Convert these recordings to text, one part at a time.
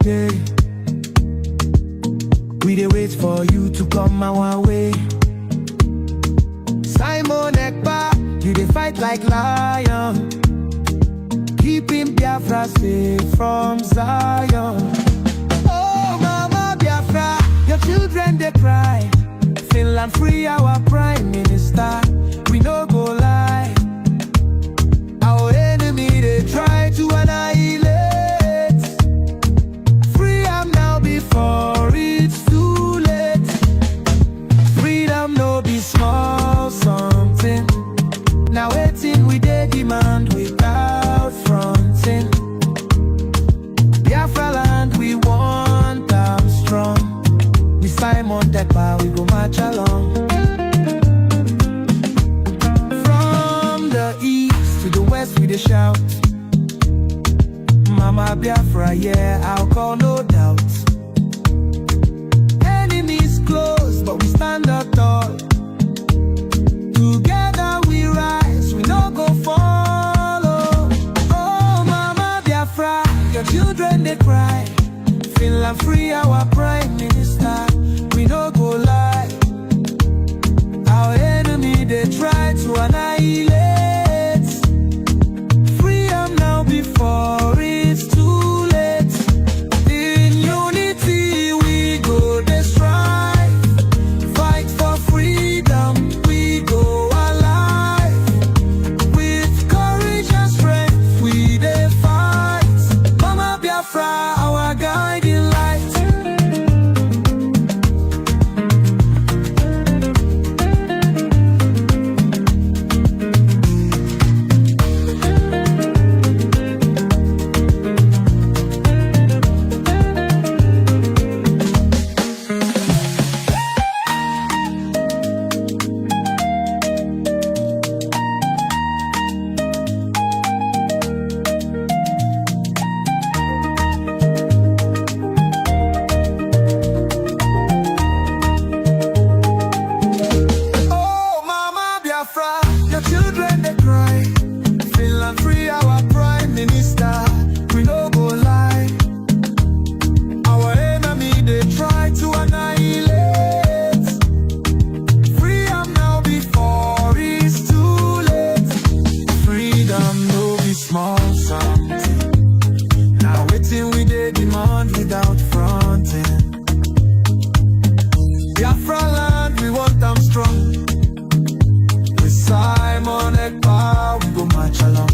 day. We dey wait for you to come our way. Simon Ekpa, you dey fight like lion, keeping Biafra safe from Zion. Oh Mama Biafra, your children they cry. Finland free our prime minister, we no go lie. Our enemy they try to annihilate. Free am now before it's too late. Freedom no be small something. Now waiting we dey demand without fronting. Biafra land we want am strong. We Simon Ekpa we go march along. From the east to the west we dey shout, Mama Biafra, yeah, I'll call no doubt. Enemies close, but we stand up tall. Together we rise, we no go follow. Oh Mama Biafra, your children they cry. Finland free our prime minister, we no go lie. Our enemy they try to annihilate. Freedom now before it's too late. In unity we go dey strive. Fight for freedom, we go alive. With courage and strength we dey fight. Mama Biafra, our guiding light. Your children they cry. Finland free our prime minister, we no go lie. Our enemy they try to annihilate. Free am now before it's too late. Freedom no be small something. Now waiting we dey demand without fronting. Biafra land we want them strong. Simon Ekpa, we go march along.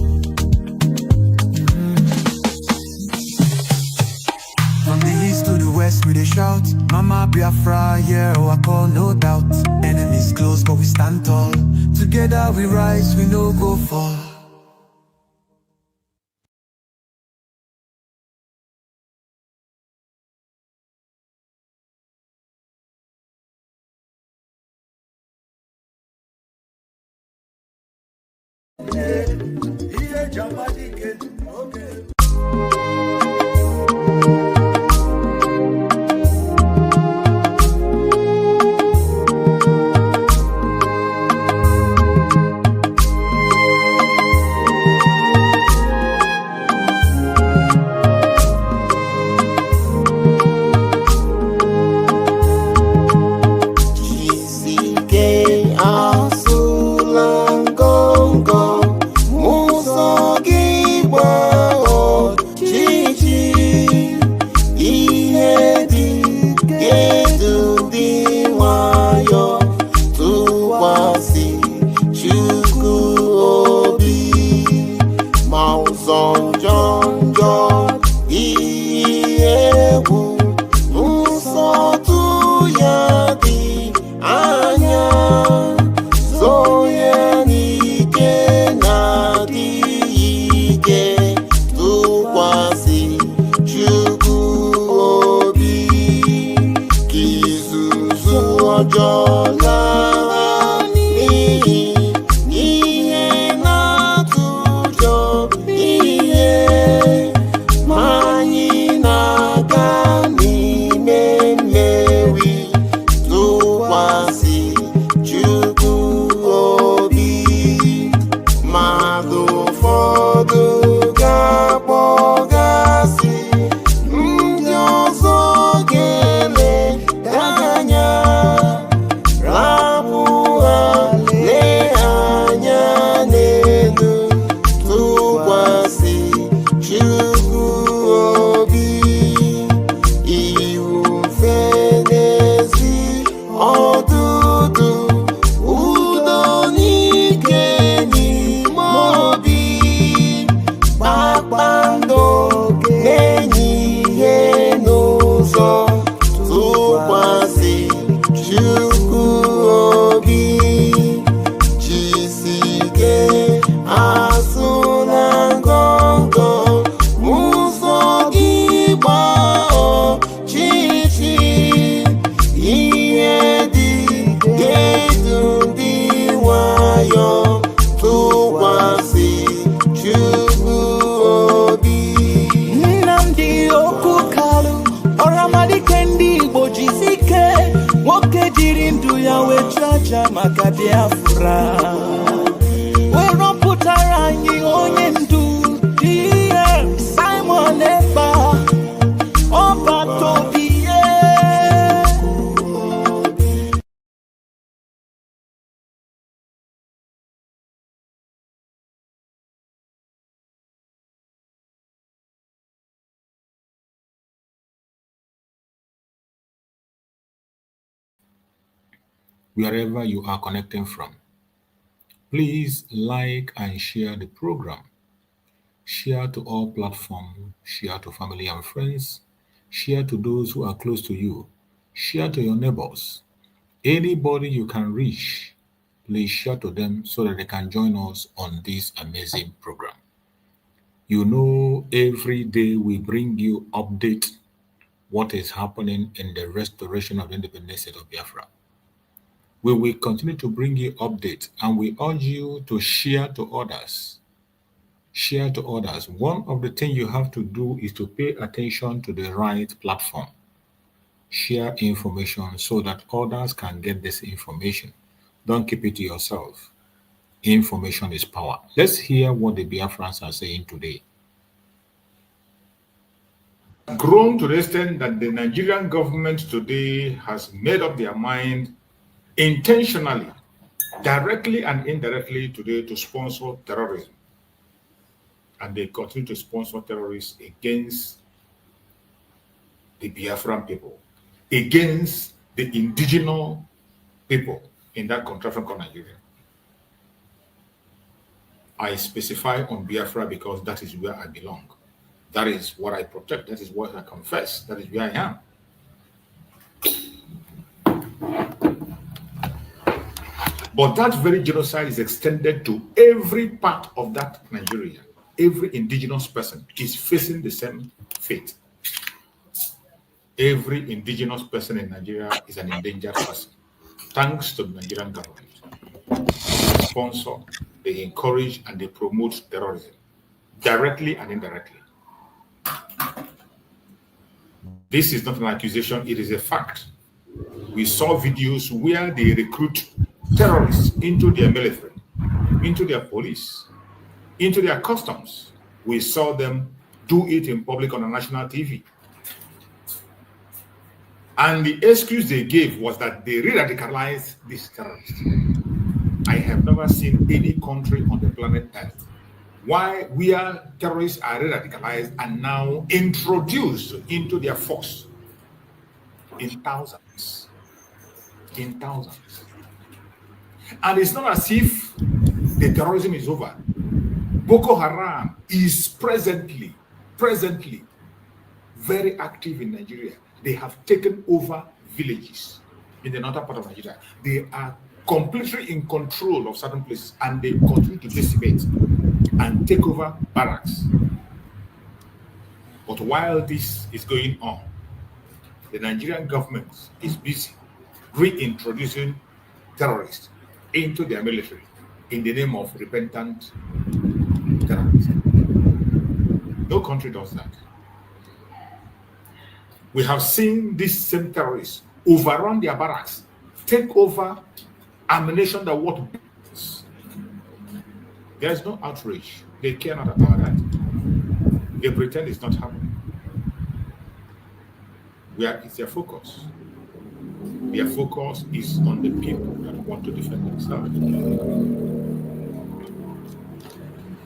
From the east to the west we dey shout, Mama Biafra, yeah, I call no doubt. Enemies close but we stand tall. Together we rise, we no go fall. Yeah. Biafra. We're not put around you on into Simon Efa. Wherever you are connecting from, please like and share the program. Share to all platforms, share to family and friends, share to those who are close to you, share to your neighbors. Anybody you can reach, please share to them so that they can join us on this amazing program. You know, every day we bring you update what is happening in the restoration of the independent state of Biafra. We will continue to bring you updates, and we urge you to share to others. Share to others. One of the things you have to do is to pay attention to the right platform. Share information so that others can get this information. Don't keep it to yourself. Information is power. Let's hear what the Biafrans are saying today. Grown to the extent that the Nigerian government today has made up their mind intentionally, directly and indirectly today to sponsor terrorism. And they continue to sponsor terrorists against the Biafran people, against the indigenous people in that contraction called Nigeria. I specify on Biafra because that is where I belong. That is what I protect. That is what I confess. That is where I am. But that very genocide is extended to every part of that Nigeria. Every indigenous person is facing the same fate. Every indigenous person in Nigeria is an endangered person, thanks to the Nigerian government. They sponsor, they encourage, and they promote terrorism, directly and indirectly. This is not an accusation, it is a fact. We saw videos where they recruit terrorists into their military, into their police, into their customs. We saw them do it in public on a national TV. And the excuse they gave was that they re-radicalized these terrorists. I have never seen any country on the planet Earth where terrorists are re-radicalized and now introduced into their force in thousands. In thousands. And it's not as if the terrorism is over. Boko Haram is presently very active in Nigeria. They have taken over villages in the northern part of Nigeria. They are completely in control of certain places, and they continue to decimate and take over barracks. But while this is going on, the Nigerian government is busy reintroducing terrorists into their military in the name of repentant terrorism. No country does that. We have seen these same terrorists overrun their barracks, take over ammunition that what builds. There is no outrage. They care not about that. They pretend it's not happening. Where is their focus? Their focus is on the people that want to defend themselves.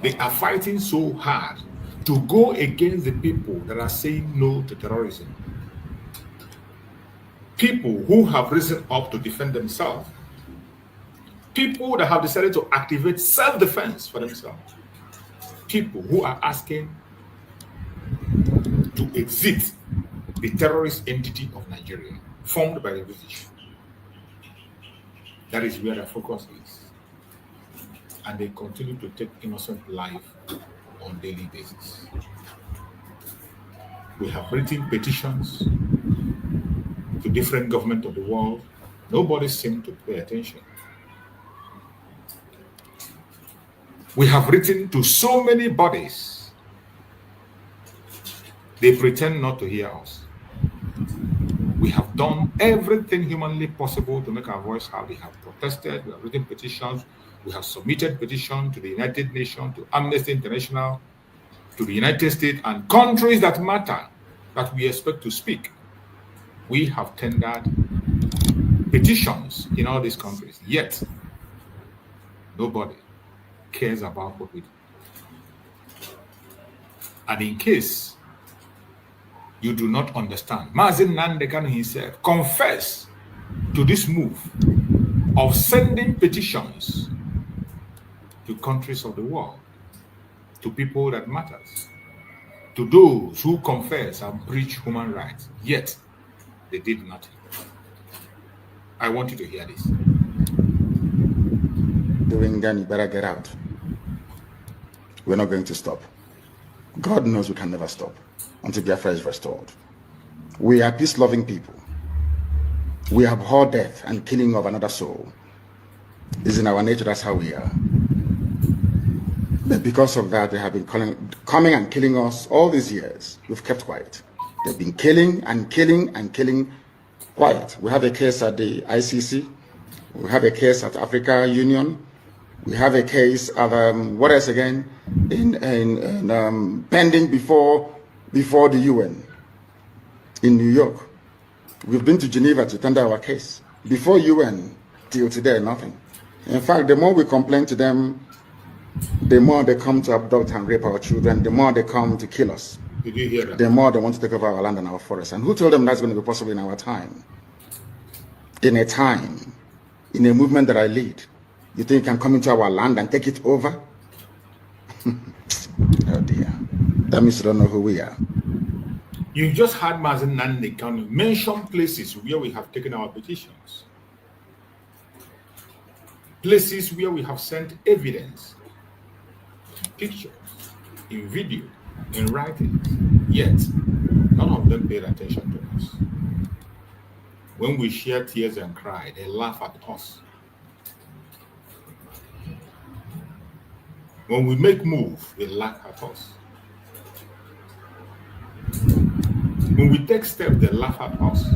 They are fighting so hard to go against the people that are saying no to terrorism. People who have risen up to defend themselves. People that have decided to activate self-defense for themselves. People who are asking to exit the terrorist entity of Nigeria, formed by the British. That is where their focus is. And they continue to take innocent life on a daily basis. We have written petitions to different governments of the world. Nobody seems to pay attention. We have written to so many bodies. They pretend not to hear us. We have done everything humanly possible to make our voice heard. We have protested, we have written petitions, we have submitted petitions to the United Nations, to Amnesty International, to the United States, and countries that matter, that we expect to speak. We have tendered petitions in all these countries, yet nobody cares about what we do. And in case you do not understand, Mazen Nandekan himself confessed to this move of sending petitions to countries of the world, to people that matters, to those who confess and preach human rights, yet they did nothing. I want you to hear this. Doing then, you better get out. We're not going to stop. God knows we can never stop until Biafra is restored. We are peace-loving people. We abhor death and killing of another soul. It's in our nature, that's how we are. But because of that, they have been coming and killing us all these years. We've kept quiet. They've been killing and killing and killing quiet. We have a case at the ICC. We have a case at Africa Union. We have a case of what else again? Pending before the UN in New York. We've been to Geneva to tender our case. Before UN, till today, nothing. In fact, the more we complain to them, the more they come to abduct and rape our children, the more they come to kill us. Did you hear that? The more they want to take over our land and our forests. And who told them that's going to be possible in our time? In a time, in a movement that I lead, you think you can come into our land and take it over? Oh dear. That means you don't know who we are. You just had Mazen Nandekan mention places where we have taken our petitions. Places where we have sent evidence, pictures, in video, in writing, yet none of them paid attention to us. When we share tears and cry, they laugh at us. When we make move, they laugh at us. When we take steps, they laugh at us.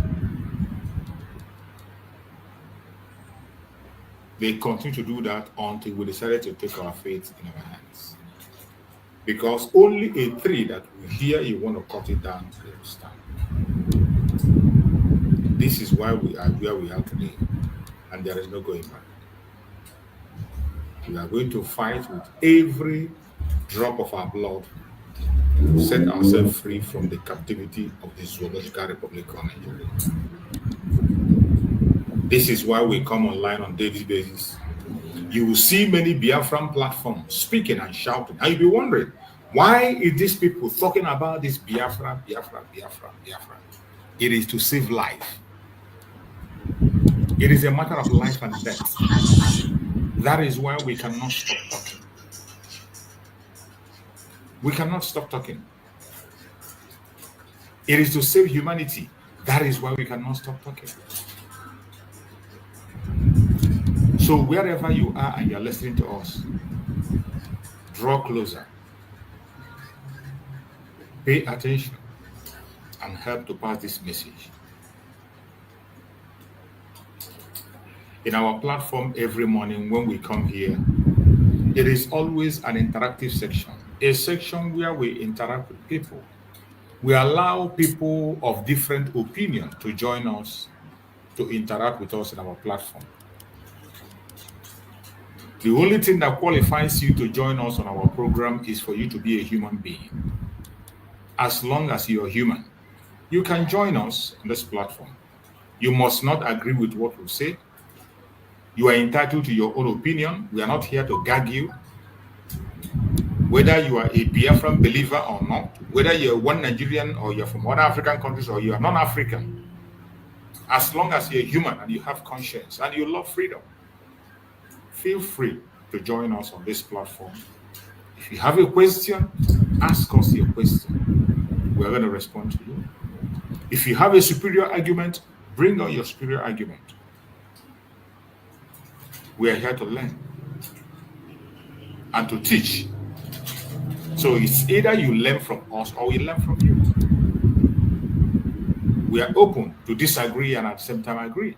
They continue to do that until we decided to take our fate in our hands. Because only a tree that we hear you want to cut it down, they will stand. This is why we are where we are today, and there is no going back. We are going to fight with every drop of our blood to set ourselves free from the captivity of the Zoological Republic of Nigeria. This is why we come online on a daily basis. You will see many Biafran platforms speaking and shouting, and you'll be wondering, why is these people talking about this Biafra, Biafra, Biafra, Biafra? It is to save life. It is a matter of life and death. That is why we cannot stop talking. We cannot stop talking. It is to save humanity. That is why we cannot stop talking. So wherever you are and you're listening to us, draw closer, pay attention, and help to pass this message. In our platform every morning when we come here, it is always an interactive section, a section where we interact with people. We allow people of different opinion to join us, to interact with us in our platform. The only thing that qualifies you to join us on our program is for you to be a human being. As long as you're human, you can join us on this platform. You must not agree with what we say. You are entitled to your own opinion. We are not here to gag you. Whether you are a Biafran believer or not, whether you're one Nigerian or you're from other African countries or you are non-African, as long as you're human and you have conscience and you love freedom, feel free to join us on this platform. If you have a question, ask us your question. We're going to respond to you. If you have a superior argument, bring on your superior argument. We are here to learn and to teach. So it's either you learn from us or we learn from you. We are open to disagree and at the same time agree.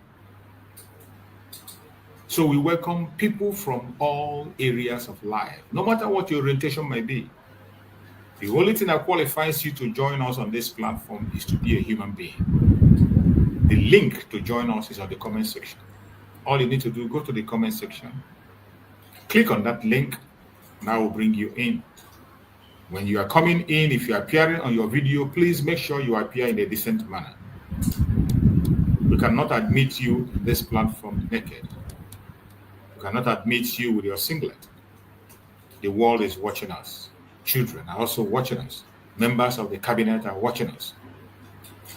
So we welcome people from all areas of life, no matter what your orientation may be. The only thing that qualifies you to join us on this platform is to be a human being. The link to join us is on the comment section. All you need to do, go to the comment section, click on that link, and I will bring you in. When you are coming in, if you are appearing on your video, please make sure you appear in a decent manner. We cannot admit you in this platform naked. We cannot admit you with your singlet. The world is watching us. Children are also watching us. Members of the cabinet are watching us.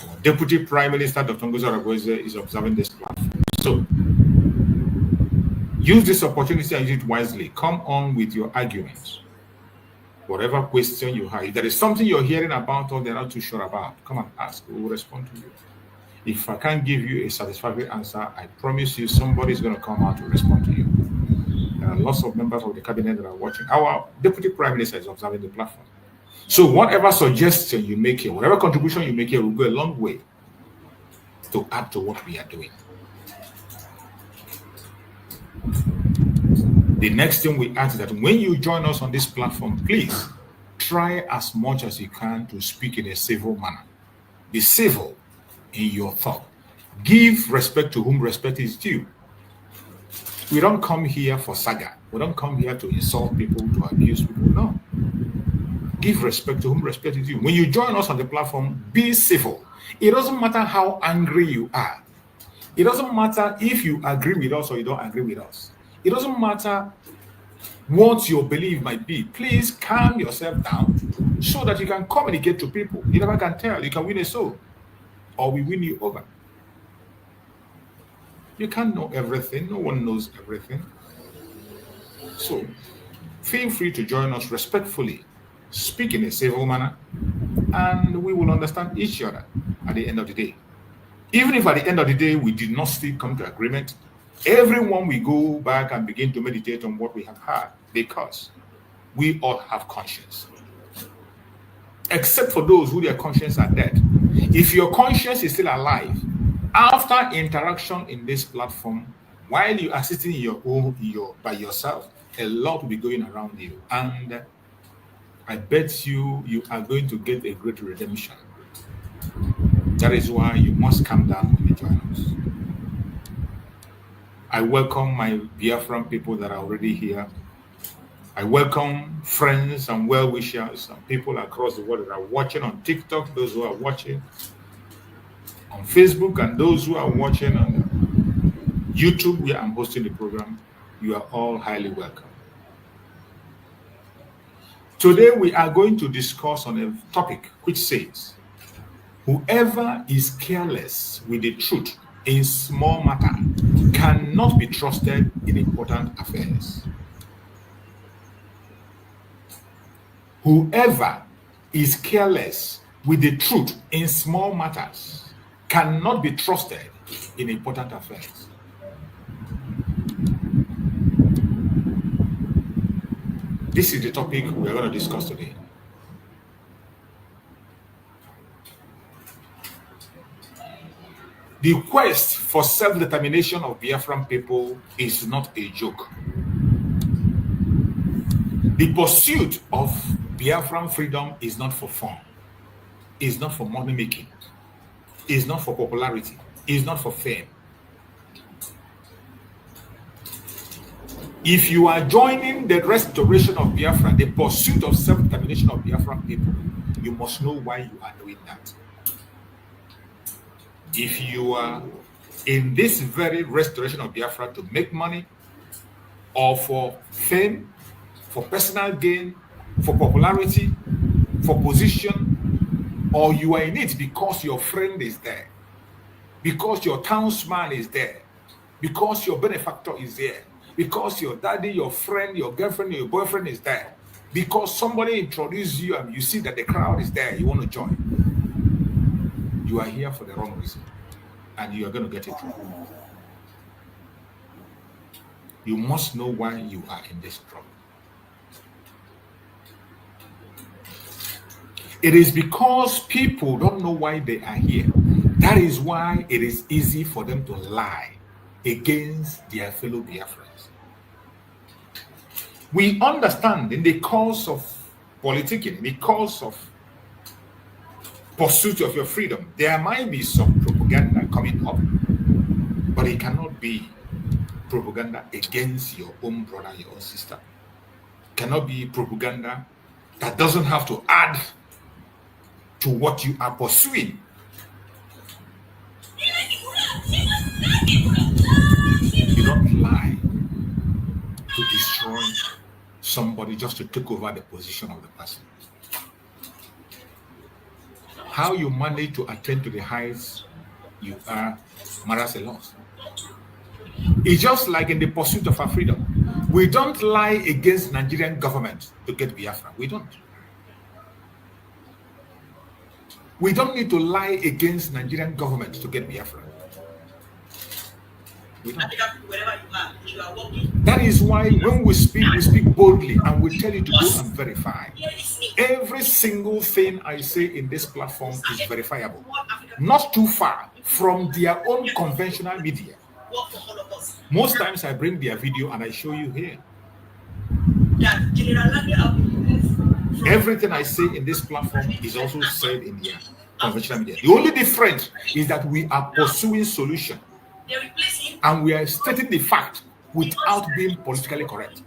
Our Deputy Prime Minister, Dr. Ngozi Oregweze, is observing this platform. So, use this opportunity and use it wisely. Come on with your arguments. Whatever question you have, if there is something you're hearing about or they're not too sure about, come and ask. We will respond to you. If I can't give you a satisfactory answer, I promise you somebody is going to come out to respond to you. There are lots of members of the cabinet that are watching. Our Deputy Prime Minister is observing the platform. So whatever suggestion you make here, whatever contribution you make here will go a long way to add to what we are doing. The next thing we ask is that when you join us on this platform, please try as much as you can to speak in a civil manner. Be civil in your thought. Give respect to whom respect is due. We don't come here for saga. We don't come here to insult people, to abuse people. No. Give respect to whom respect is due. When you join us on the platform, be civil. It doesn't matter how angry you are. It doesn't matter if you agree with us or you don't agree with us. It doesn't matter what your belief might be. Please calm yourself down so that you can communicate to people. You never can tell. You can win a soul or we win you over. You can't know everything. No one knows everything. So feel free to join us respectfully, speak in a civil manner, and we will understand each other at the end of the day. Even if at the end of the day we did not still come to agreement, everyone will go back and begin to meditate on what we have heard, because we all have conscience. Except for those who their conscience are dead. If your conscience is still alive, after interaction in this platform, while you are sitting in your own, by yourself, a lot will be going around you. And I bet you are going to get a great redemption. That is why you must calm down and join us. I welcome my Biafran people that are already here. I welcome friends and well-wishers and people across the world that are watching on TikTok, those who are watching on Facebook, and those who are watching on YouTube where I'm hosting the program. You are all highly welcome. Today we are going to discuss on a topic which says, whoever is careless with the truth in small matter cannot be trusted in important affairs. Whoever is careless with the truth in small matters cannot be trusted in important affairs. This is the topic we are going to discuss today. The quest for self-determination of Biafran people is not a joke. The pursuit of Biafran freedom is not for fun. It's not for money making. It's not for popularity. It's not for fame. If you are joining the restoration of Biafra, the pursuit of self-determination of Biafran people, you must know why you are doing that. If you are in this very restoration of Biafra to make money, or for fame, for personal gain, for popularity, for position, or you are in it because your friend is there, because your townsman is there, because your benefactor is there, because your daddy, your friend, your girlfriend, your boyfriend is there, because somebody introduced you and you see that the crowd is there, you want to join. You are here for the wrong reason, and you are going to get it wrong. You must know why you are in this trouble. It is because people don't know why they are here. That is why it is easy for them to lie against their fellow Biafrans. We understand in the course of politicking, in the course of pursuit of your freedom, there might be some propaganda coming up, but it cannot be propaganda against your own brother, your own sister. It cannot be propaganda that doesn't have to add to what you are pursuing. You don't lie to destroy somebody just to take over the position of the person. How you manage to attain to the heights you are matters a lot. It's just like in the pursuit of our freedom. We don't lie against Nigerian government to get Biafra. We don't. We don't need to lie against Nigerian government to get Biafra. We don't. That is why when we speak boldly and we tell you to go and verify. Every single thing I say in this platform is verifiable. Not too far from their own conventional media. Most times I bring their video and I show you here. Everything I say in this platform is also said in their conventional media. The only difference is that we are pursuing solution and we are stating the fact without being politically correct.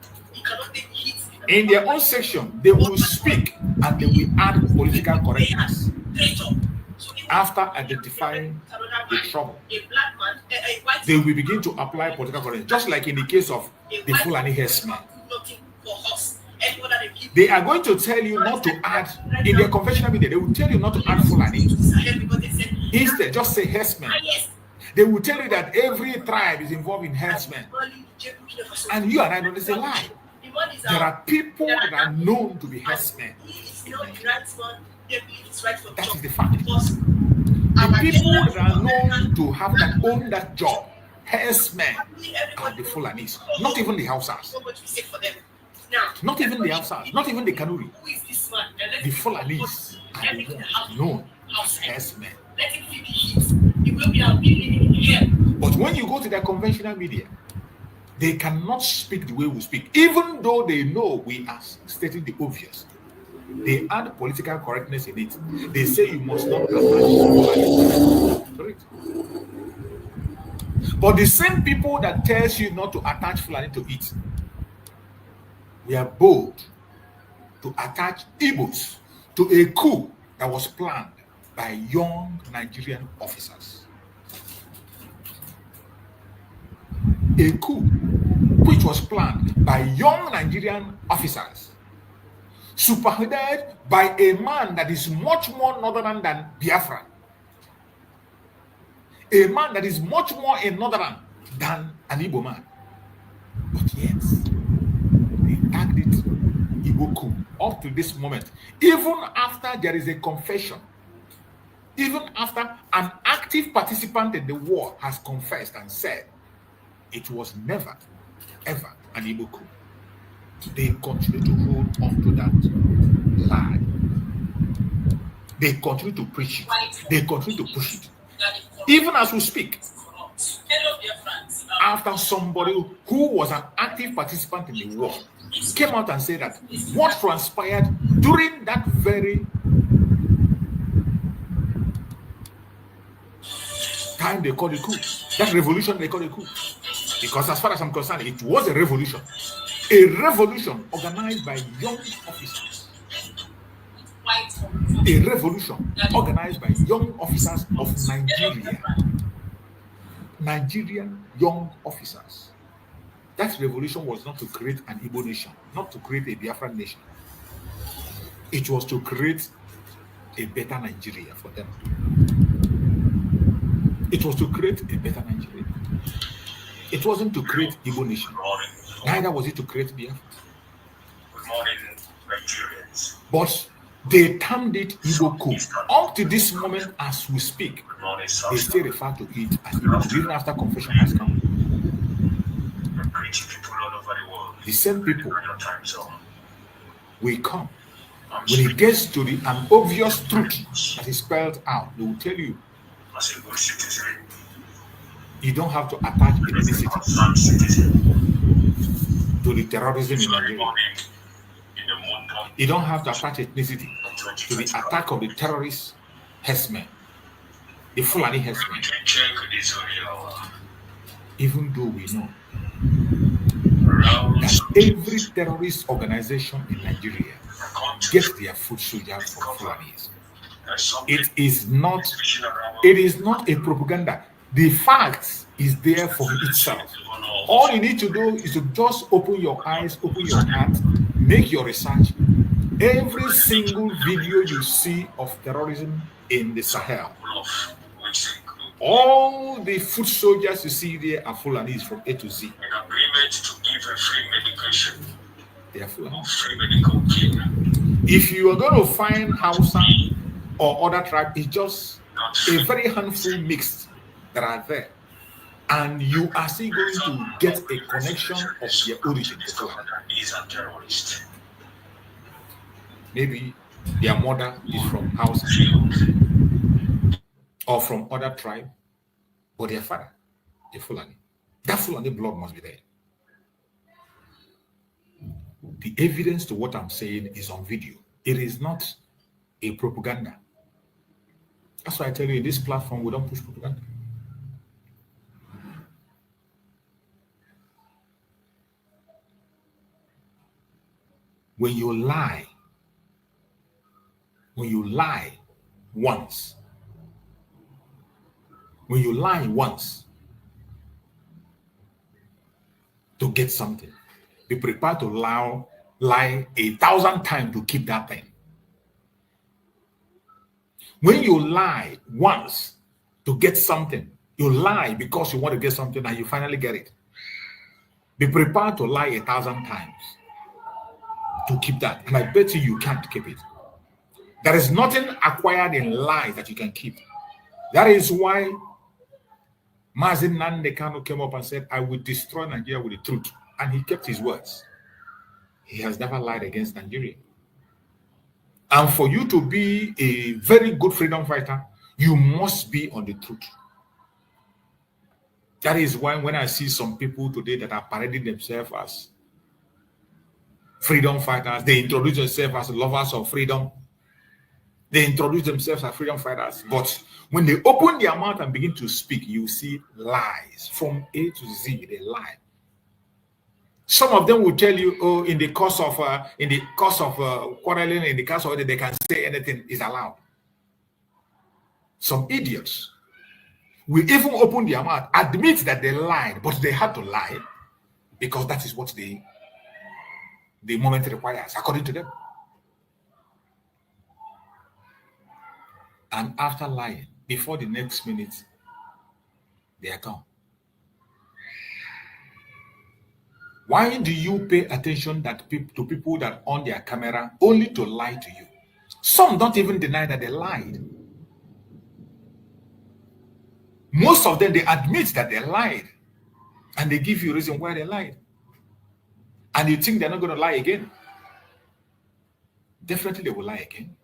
In their own section, they will speak and they will add political correctness after identifying the trouble. They will begin to apply political correctness, just like in the case of the Fulani herdsmen. They are going to tell you not to add, in their conventional media, they will tell you not to add Fulani. Instead, just say herdsmen. They will tell you that every tribe is involved in herdsmen. And you and I know this is a lie. There are people that are known to be herdsmen. That is the fact. The people that are known to have that own that job, herdsmen, are the Fulanis. Not even the Hausas. Not even the Hausas. Not even the Kanuri. The Fulanis are the ones known as herdsmen. But when you go to their conventional media, they cannot speak the way we speak, even though they know we are stating the obvious. They add political correctness in it. They say you must not attach Fulani. But the same people that tells you not to attach Fulani to it, we are bold to attach Igbos to a coup that was planned by young Nigerian officers. A coup which was planned by young Nigerian officers, superheaded by a man that is much more northern than Biafra. A man that is much more a northern than an Igbo man. But yet, they tagged it Igbo coup up to this moment. Even after there is a confession, even after an active participant in the war has confessed and said it was never, ever an Igbo coup, they continue to hold on to that lie. They continue to preach it. They continue to push it. Even as we speak, after somebody who was an active participant in the war came out and said that what transpired during that very time they called it coup, that revolution they called it coup. Because as far as I'm concerned, it was a revolution. A revolution organized by young officers. A revolution organized by young officers of Nigeria. Nigerian young officers. That revolution was not to create an Igbo nation, not to create a Biafran nation. It was to create a better Nigeria for them. It was to create a better Nigeria. It wasn't to create Igbo nation. Neither was it to create Biafra. Good morning, Nigerians. But they termed it Igbo coup. Up to this moment, as we speak, they still refer to it as Igbo coup, even after confession has come. People all over the world. The same people will come. When it gets to an obvious truth that is spelled out, they will tell you as a good citizen, you don't have to attach as a ethnicity concerned citizen, to the terrorism in usually Nigeria. morning in the moonlight You don't have to attach ethnicity of to the 2025. attack of the terrorist herdsmen, the Fulani herdsmen, Military check is only our even though we know around that every terrorist organization in Nigeria the country gets their food soldiers from discover Fulanis. there's something It is not fishing around. It is not a propaganda. The fact is there for itself. All you need to do is to just open your eyes, open your heart, make your research. Every single video you see of terrorism in the Sahel, of which include all the foot soldiers you see there are Fulanis from A to Z. an agreement to give a free medication They are or Fulani. free medical care. If you are going to find Hausa or other tribe, it's just Not a free. very handful mixed that are there. And you are still going to get a connection of their origin to Fulani. These are terrorists. Maybe their mother is from Hausa or from other tribe, or their father, a Fulani. That Fulani blood must be there. The evidence to what I'm saying is on video. It is not a propaganda. That's why I tell you, in this platform, we don't push propaganda. When you lie once, to get something, be prepared to lie 1,000 times to keep that thing. When you lie once to get something, you lie because you want to get something and you finally get it. Be prepared to lie 1,000 times to keep that. And I bet you can't keep it. There is nothing acquired in lies that you can keep. That is why Mazin Nandekano came up and said, I will destroy Nigeria with the truth. And he kept his words. He has never lied against Nigeria. And for you to be a very good freedom fighter, you must be on the truth. That is why when I see some people today that are parading themselves as freedom fighters, they introduce themselves as lovers of freedom. They introduce themselves as freedom fighters. But when they open their mouth and begin to speak, you see lies. From A to Z, they lie. Some of them will tell you, oh, in the course of quarreling, in the course of it, they can say anything is allowed. Some idiots will even open their mouth, admit that they lied, but they had to lie because that is what the moment requires, according to them. And after lying, before the next minute, they are gone. Why do you pay attention to people that on their camera only to lie to you? Some don't even deny that they lied. Most of them, they admit that they lied. And they give you a reason why they lied. And you think they're not going to lie again. Definitely they will lie again.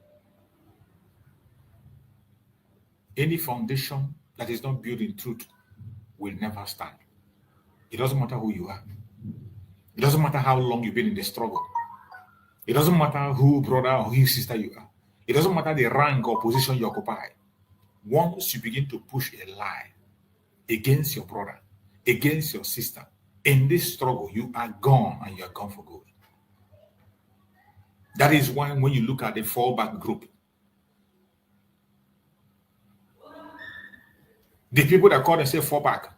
Any foundation that is not built in truth will never stand. It doesn't matter who you are. It doesn't matter how long you've been in the struggle. It doesn't matter who brother or who sister you are. It doesn't matter the rank or position you occupy. Once you begin to push a lie against your brother, against your sister, in this struggle, you are gone and you are gone for good. That is why when you look at the fallback group, the people that call themselves fallback,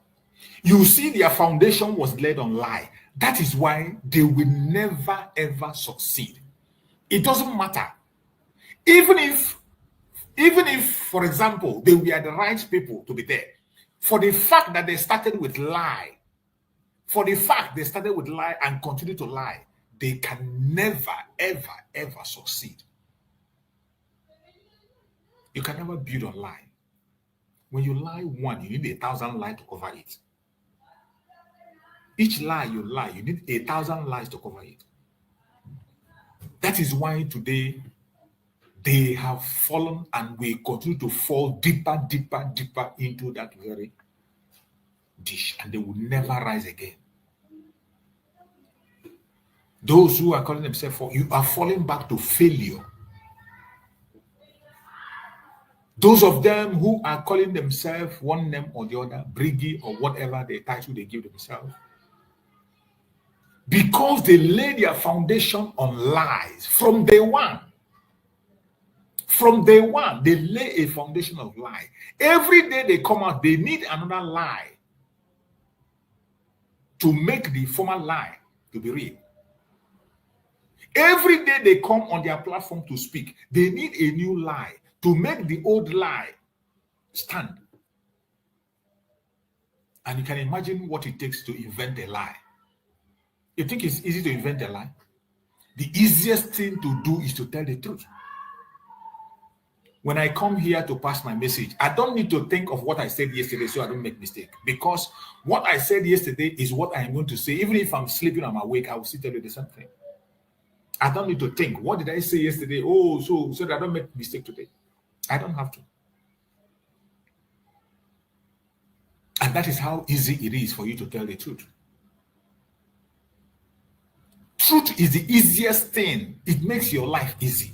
you see their foundation was laid on lie. That is why they will never ever succeed. It doesn't matter. Even if, for example, they were the right people to be there, for the fact that they started with lie, and continue to lie, they can never, ever, ever succeed. You can never build on lie. When you lie one, you need 1,000 lies to cover it. Each lie you lie, you need 1,000 lies to cover it. That is why today They have fallen and will continue to fall deeper, deeper, deeper into that very dish, and they will never rise again. Those who are calling themselves, you are falling back to failure. Those of them who are calling themselves one name or the other, Briggy or whatever the title they give themselves, because they lay their foundation on lies from day one. From day one, they lay a foundation of lie. Every day they come out, they need another lie to make the former lie to be real. Every day they come on their platform to speak, they need a new lie to make the old lie stand. And you can imagine what it takes to invent a lie. You think it's easy to invent a lie? The easiest thing to do is to tell the truth. When I come here to pass my message, I don't need to think of what I said yesterday so I don't make mistake. Because what I said yesterday is what I'm going to say. Even if I'm sleeping or I'm awake, I will still tell you the same thing. I don't need to think, what did I say yesterday? Oh, so that I don't make mistake today. I don't have to. And that is how easy it is for you to tell the truth. Truth is the easiest thing. It makes your life easy.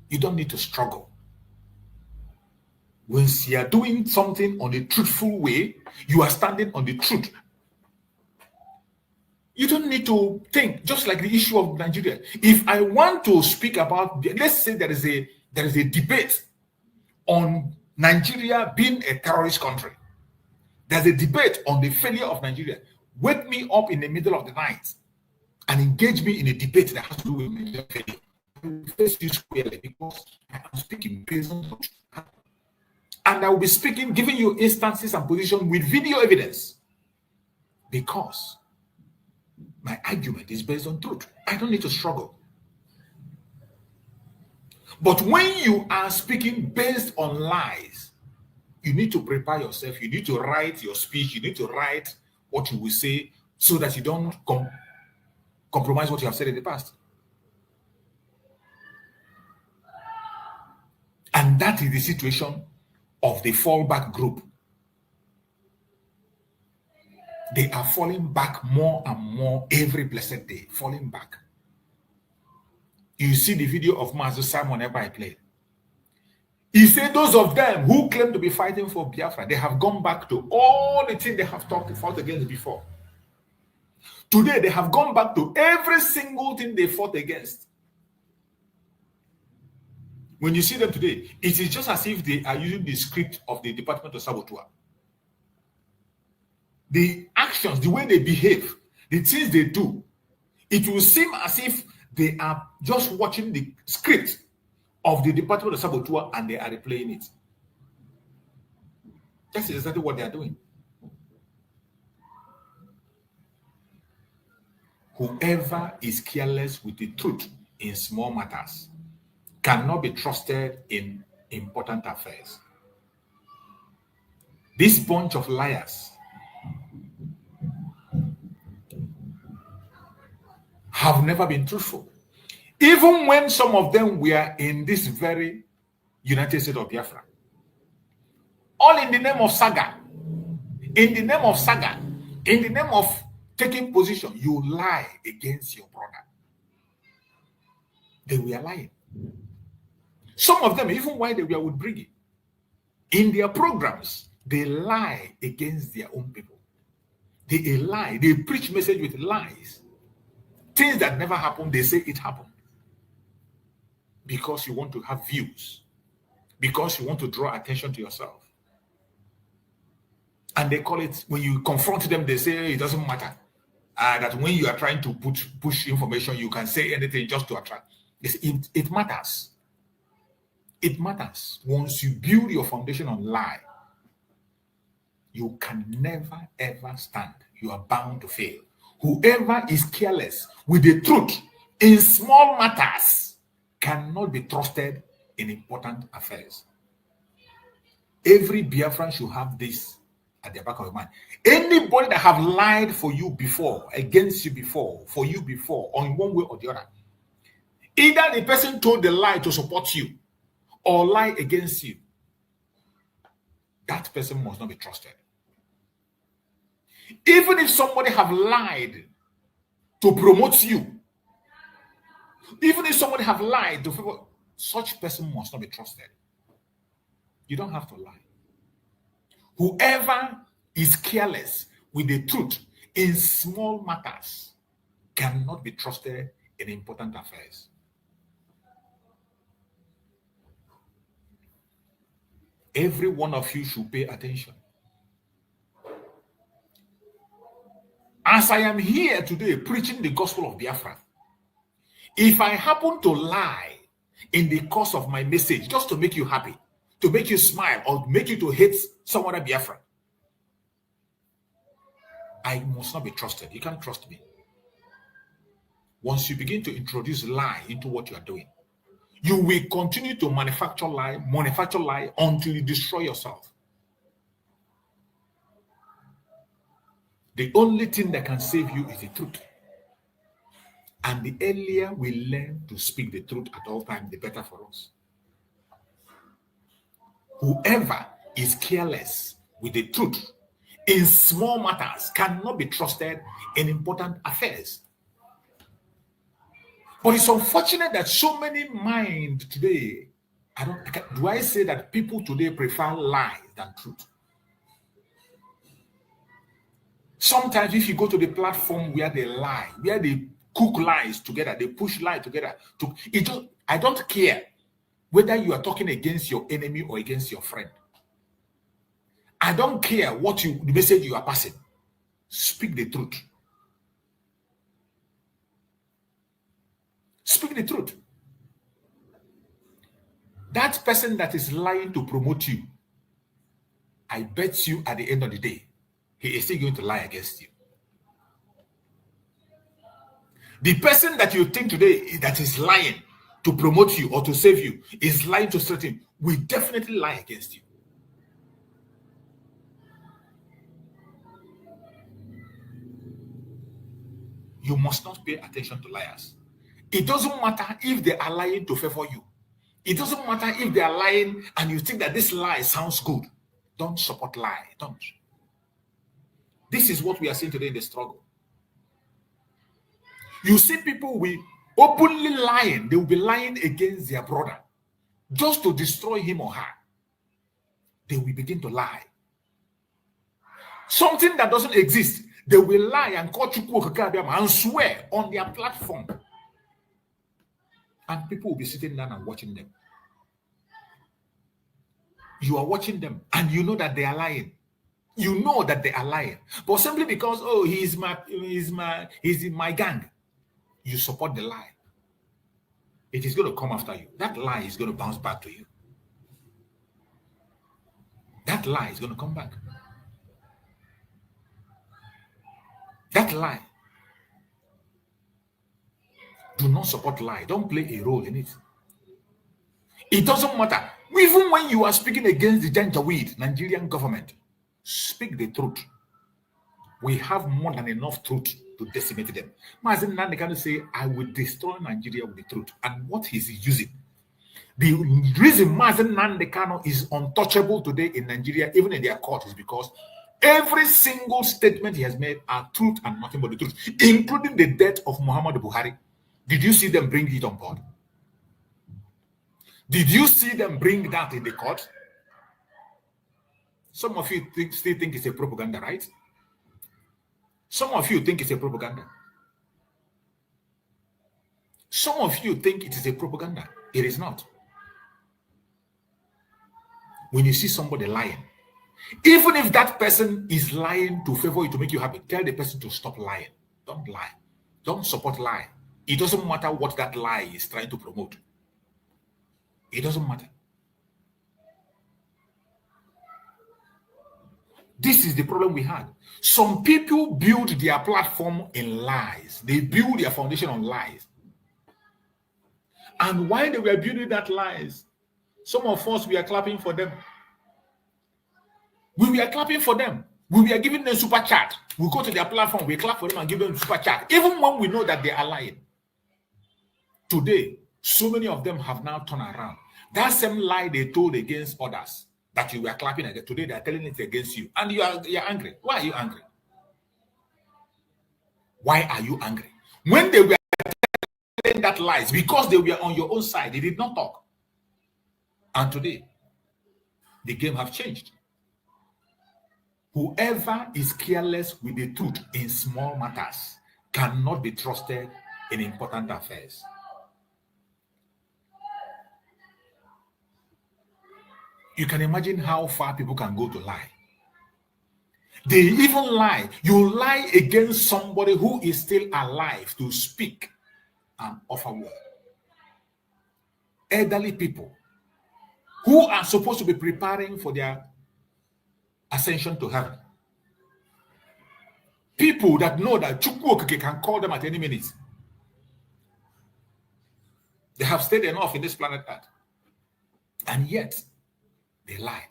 You don't need to struggle. When you are doing something on a truthful way, you are standing on the truth. You don't need to think, just like the issue of Nigeria. If I want to speak about, let's say there is a debate on Nigeria being a terrorist country. There's a debate on the failure of Nigeria. Wake me up in the middle of the night and engage me in a debate that has to do with Nigeria failure. I will face you squarely because I am speaking based on truth. And I will be speaking, giving you instances and positions with video evidence. Because my argument is based on truth. I don't need to struggle. But when you are speaking based on lies, you need to prepare yourself. You need to write your speech. You need to write what you will say so that you don't compromise what you have said in the past. And that is the situation of the fallback group. They are falling back more and more every blessed day, falling back. You see the video of Master Simon ever I played. He said those of them who claim to be fighting for Biafra, they have gone back to all the things they have fought against before. Today, they have gone back to every single thing they fought against. When you see them today, it is just as if they are using the script of the Department of Saboteur. The actions, the way they behave, the things they do, it will seem as if they are just watching the script of the Department of Saboteur and they are replaying it. That's exactly what they are doing. Whoever is careless with the truth in small matters cannot be trusted in important affairs. This bunch of liars have never been truthful. Even when some of them were in this very United States of Biafra. All in the name of saga. In the name of saga. In the name of taking position, you lie against your brother. They were lying. Some of them, even while they were with Briggy, in their programs, they lie against their own people. They lie. They preach message with lies. Things that never happened, they say it happened. Because you want to have views. Because you want to draw attention to yourself. And they call it, when you confront them, they say it doesn't matter. That when you are trying to push information, you can say anything just to attract. It matters. It matters. Once you build your foundation on lie, you can never ever stand. You are bound to fail. Whoever is careless with the truth in small matters cannot be trusted in important affairs. Every Biafran should have this at the back of your mind. Anybody that have lied for you before, against you before, for you before, on one way or the other, either the person told the lie to support you, or lie against you, that person must not be trusted. Even if somebody have lied to promote you, even if somebody have lied to favor, such person must not be trusted. You don't have to lie. Whoever is careless with the truth in small matters cannot be trusted in important affairs. Every one of you should pay attention. As I am here today preaching the gospel of Biafra, if I happen to lie in the course of my message just to make you happy, to make you smile, or make you to hate some other Biafra, I must not be trusted. You can't trust me. Once you begin to introduce lie into what you are doing, you will continue to manufacture lie until you destroy yourself. The only thing that can save you is the truth. And the earlier we learn to speak the truth at all times, the better for us. Whoever is careless with the truth in small matters cannot be trusted in important affairs. But it's unfortunate that so many minds today, do I say that people today prefer lies than truth? Sometimes if you go to the platform where they lie, where they cook lies together, they push lies together, I don't care whether you are talking against your enemy or against your friend. I don't care what the message you are passing. Speak the truth. Speak the truth. That person that is lying to promote you, I bet you at the end of the day, he is still going to lie against you. The person that you think today that is lying to promote you or to save you is lying to certain, will definitely lie against you. You must not pay attention to liars. It doesn't matter if they are lying to favor you. It doesn't matter if they are lying and you think that this lie sounds good. Don't support lie. Don't. This is what we are seeing today in the struggle. You see people will openly lying. They will be lying against their brother just to destroy him or her. They will begin to lie. Something that doesn't exist, they will lie and call and swear on their platform. And people will be sitting down and watching them. You are watching them and you know that they are lying. You know that they are lying. But simply because, oh, he's in my gang, you support the lie. It is going to come after you. That lie is going to bounce back to you. That lie is going to come back. That lie. Do not support lie. Don't play a role in it. It doesn't matter. Even when you are speaking against the Janjaweed Nigerian government, speak the truth. We have more than enough truth to decimate them. Mazen Nandekano say, I will destroy Nigeria with the truth. And what is he using? The reason Mazen Nandekano is untouchable today in Nigeria, even in their court, is because every single statement he has made are truth and nothing but the truth, including the death of Muhammadu Buhari. Did you see them bring it on board? Did you see them bring that in the court? Some of you still think it's a propaganda, right? Some of you think it's a propaganda. Some of you think it is a propaganda. It is not. When you see somebody lying, even if that person is lying to favor you, to make you happy, tell the person to stop lying. Don't lie. Don't support lie. It doesn't matter what that lie is trying to promote. It doesn't matter. This is the problem we had. Some people build their platform in lies. They build their foundation on lies. And while they were building that lies, some of us, we are clapping for them. We were clapping for them. We were giving them super chat. We go to their platform, we clap for them and give them super chat. Even when we know that they are lying. Today, so many of them have now turned around. That same lie they told against others that you were clapping against, today they are telling it against you. And you're angry. Why are you angry? Why are you angry? When they were telling that lies, because they were on your own side, they did not talk. And today, the game have changed. Whoever is careless with the truth in small matters cannot be trusted in important affairs. You can imagine how far people can go to lie. They even lie. You lie against somebody who is still alive to speak and offer word. Elderly people who are supposed to be preparing for their ascension to heaven. People that know that Chukwuokike can call them at any minute. They have stayed enough in this planet Earth. And yet, they lie.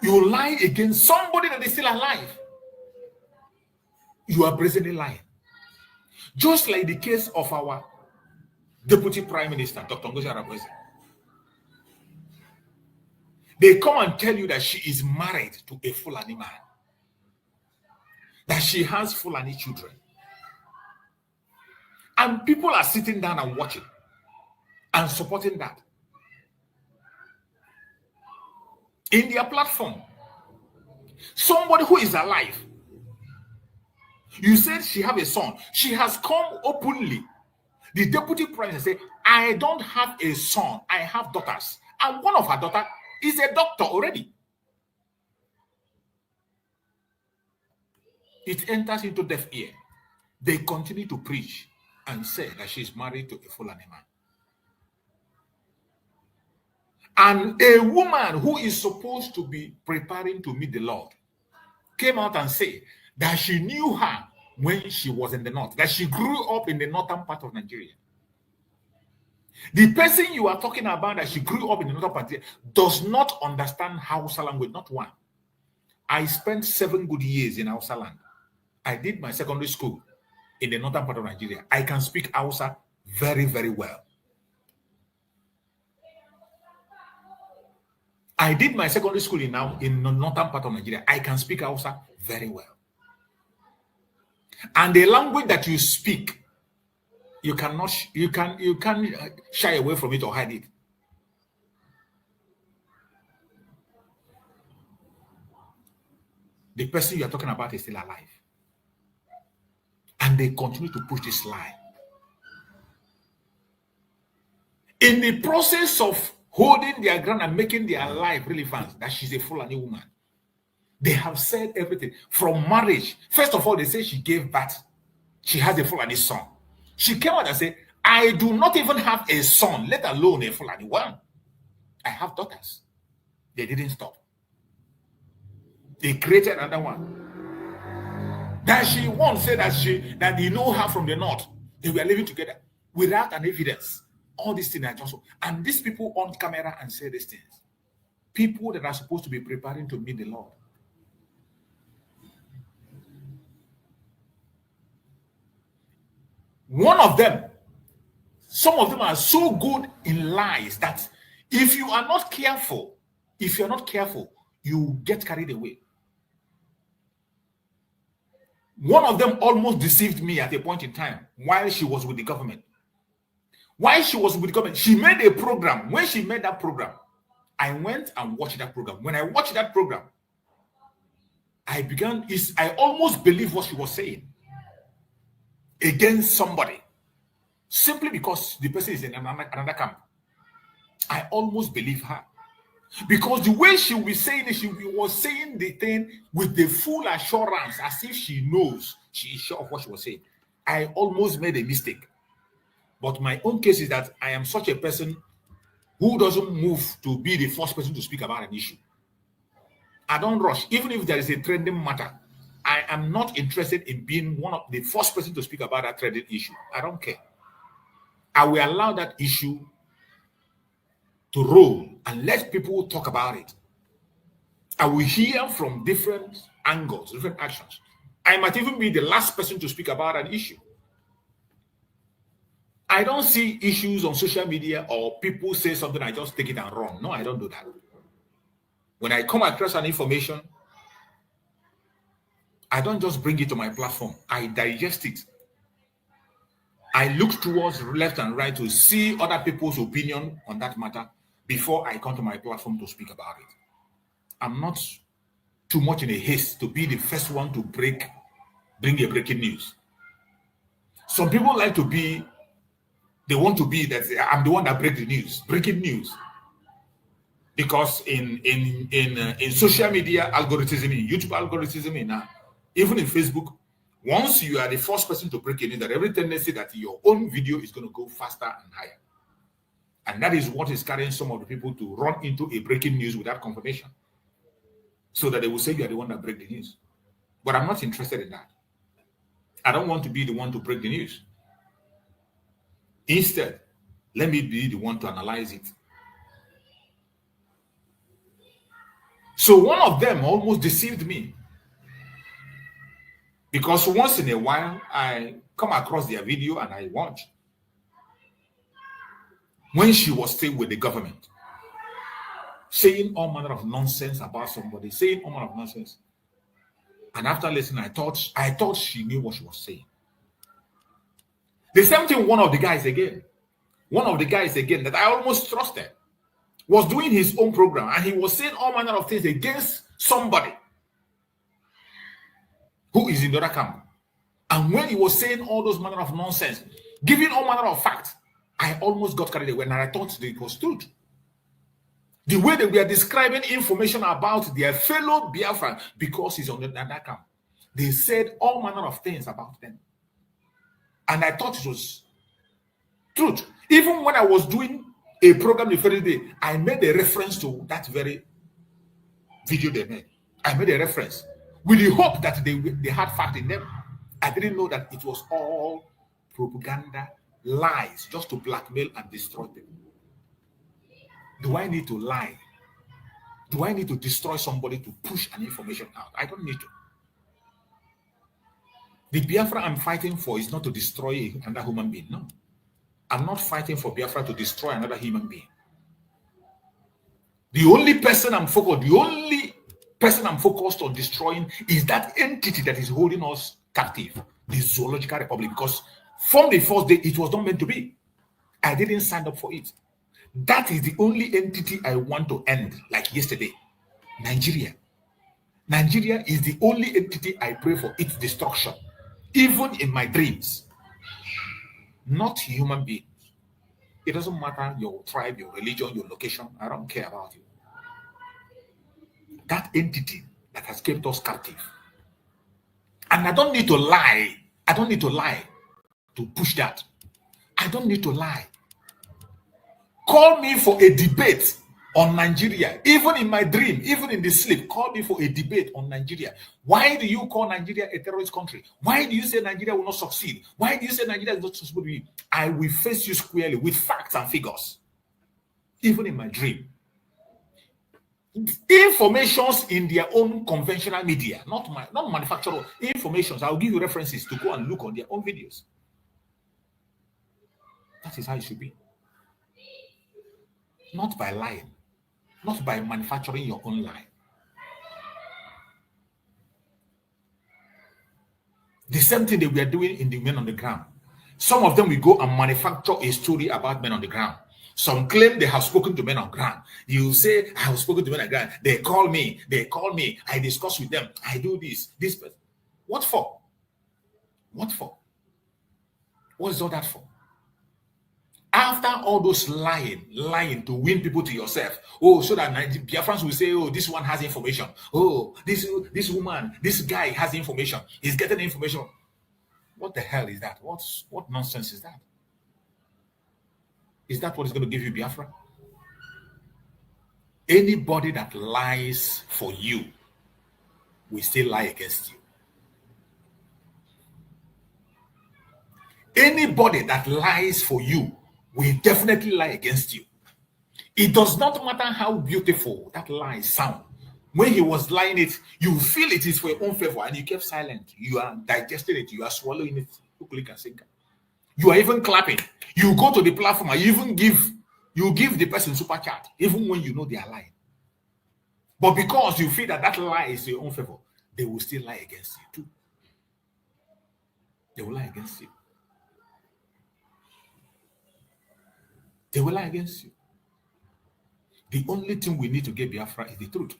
You lie against somebody that is still alive. You are brazenly lying. Just like the case of our Deputy Prime Minister, Dr. Ngozi Arabweze. They come and tell you that she is married to a Fulani man. That she has Fulani children. And people are sitting down and watching and supporting that. In their platform, somebody who is alive, you said she have a son. She has come openly. The deputy prime minister said, I don't have a son, I have daughters. And one of her daughters is a doctor already. It enters into deaf ear. They continue to preach and say that she is married to a Fulani man. And a woman who is supposed to be preparing to meet the Lord came out and said that she knew her when she was in the north, that she grew up in the northern part of Nigeria. The person you are talking about that she grew up in the northern part does not understand Hausa language, not one. I spent 7 good years in Hausa land. I did my secondary school in the northern part of Nigeria. I can speak Hausa very, very well. I did my secondary school in the northern part of Nigeria. I can speak Hausa very well. And the language that you speak, you can't shy away from it or hide it. The person you are talking about is still alive. And they continue to push this lie. In the process of holding their ground and making their life relevant, that she's a Fulani woman, they have said everything from marriage. First of all, they say she gave birth. She has a Fulani son. She came out and said, I do not even have a son, let alone a Fulani one. I have daughters. They didn't stop. They created another one. That she once said that they know her from the north. They were living together without an evidence. All these things are just, and these people on camera and say these things. People that are supposed to be preparing to meet the Lord. One of them, some of them are so good in lies that if you are not careful, you get carried away. One of them almost deceived me at a point in time while she was with the government. While she was with the government, she made a program. When she made that program, I went and watched that program. When I watched that program, I almost believed what she was saying against somebody, simply because the person is in another camp. I almost believe her. Because the way she was saying it, she was saying the thing with the full assurance, as if she knows, she is sure of what she was saying. I almost made a mistake. But my own case is that I am such a person who doesn't move to be the first person to speak about an issue. I don't rush. Even if there is a trending matter, I am not interested in being one of the first person to speak about that trending issue. I don't care. I will allow that issue to roll and let people talk about it. I will hear from different angles, different actions. I might even be the last person to speak about an issue. I don't see issues on social media or people say something, I just take it and run. No, I don't do that. When I come across an information, I don't just bring it to my platform. I digest it. I look towards left and right to see other people's opinion on that matter before I come to my platform to speak about it. I'm not too much in a haste to be the first one to bring a breaking news. Some people like to be, they want to be that I'm the one that break the news, breaking news. Because in social media algorithm, in YouTube algorithm, even in Facebook, once you are the first person to break it, that every tendency that your own video is going to go faster and higher. And that is what is carrying some of the people to run into a breaking news without confirmation. So that they will say you are the one that break the news. But I'm not interested in that. I don't want to be the one to break the news. Instead, let me be the one to analyze it. So one of them almost deceived me. Because once in a while, I come across their video and I watch. When she was still with the government, saying all manner of nonsense about somebody, saying all manner of nonsense. And after listening, I thought she knew what she was saying. The same thing, one of the guys again that I almost trusted was doing his own program, and he was saying all manner of things against somebody who is in the other camp. And when he was saying all those manner of nonsense, giving all manner of facts, I almost got carried away, and I thought it was truth. The way they were describing information about their fellow Biafran, because he's on the other camp, they said all manner of things about them. And I thought it was truth. Even when I was doing a program the very day, I made a reference to that very video they made. I made a reference with the hope that they had fact in them. I didn't know that it was all propaganda, lies, just to blackmail and destroy them. Do I need to lie? Do I need to destroy somebody to push an information out? I don't need to. The Biafra I'm fighting for is not to destroy another human being. No. I'm not fighting for Biafra to destroy another human being. The only person I'm focused on destroying is that entity that is holding us captive, the Zoological Republic, because from the first day it was not meant to be. I didn't sign up for it. That is the only entity I want to end, like yesterday. Nigeria. Nigeria is the only entity I pray for its destruction, even in my dreams. Not human beings. It doesn't matter your tribe, your religion, your location. I don't care about you. That entity that has kept us captive. And I don't need to lie. I don't need to lie to push that. I don't need to lie. Call me for a debate on Nigeria. Even in my dream, even in the sleep, call me for a debate on Nigeria. Why do you call Nigeria a terrorist country? Why do you say Nigeria will not succeed? Why do you say Nigeria is not supposed to be? I will face you squarely with facts and figures. Even in my dream. Informations in their own conventional media, not manufactured informations. I'll give you references to go and look on their own videos. That is how it should be. Not by lying, not by manufacturing your own lie. The same thing that we are doing in the Men on the Ground. Some of them will go and manufacture a story about Men on the Ground. Some claim they have spoken to men on ground. You say, I have spoken to men on ground. They call me, I discuss with them, I do this. What for? What for? What is all that for? After all those lying to win people to yourself. Oh, so that Biafrans will say, oh, this one has information. Oh, this woman, this guy has information. He's getting information. What the hell is that? What nonsense is that? Is that what is going to give you Biafra? Anybody that lies for you will still lie against you. Anybody that lies for you will definitely lie against you. It does not matter how beautiful that lie sounds. When he was lying it, you feel it is for your own favor and you kept silent. You are digesting it. You are swallowing it. You are even clapping. You go to the platform and you give the person super chat, even when you know they are lying. But because you feel that that lie is your own favor, they will still lie against you too. They will lie against you. They will lie against you. The only thing we need to get Biafra is the truth.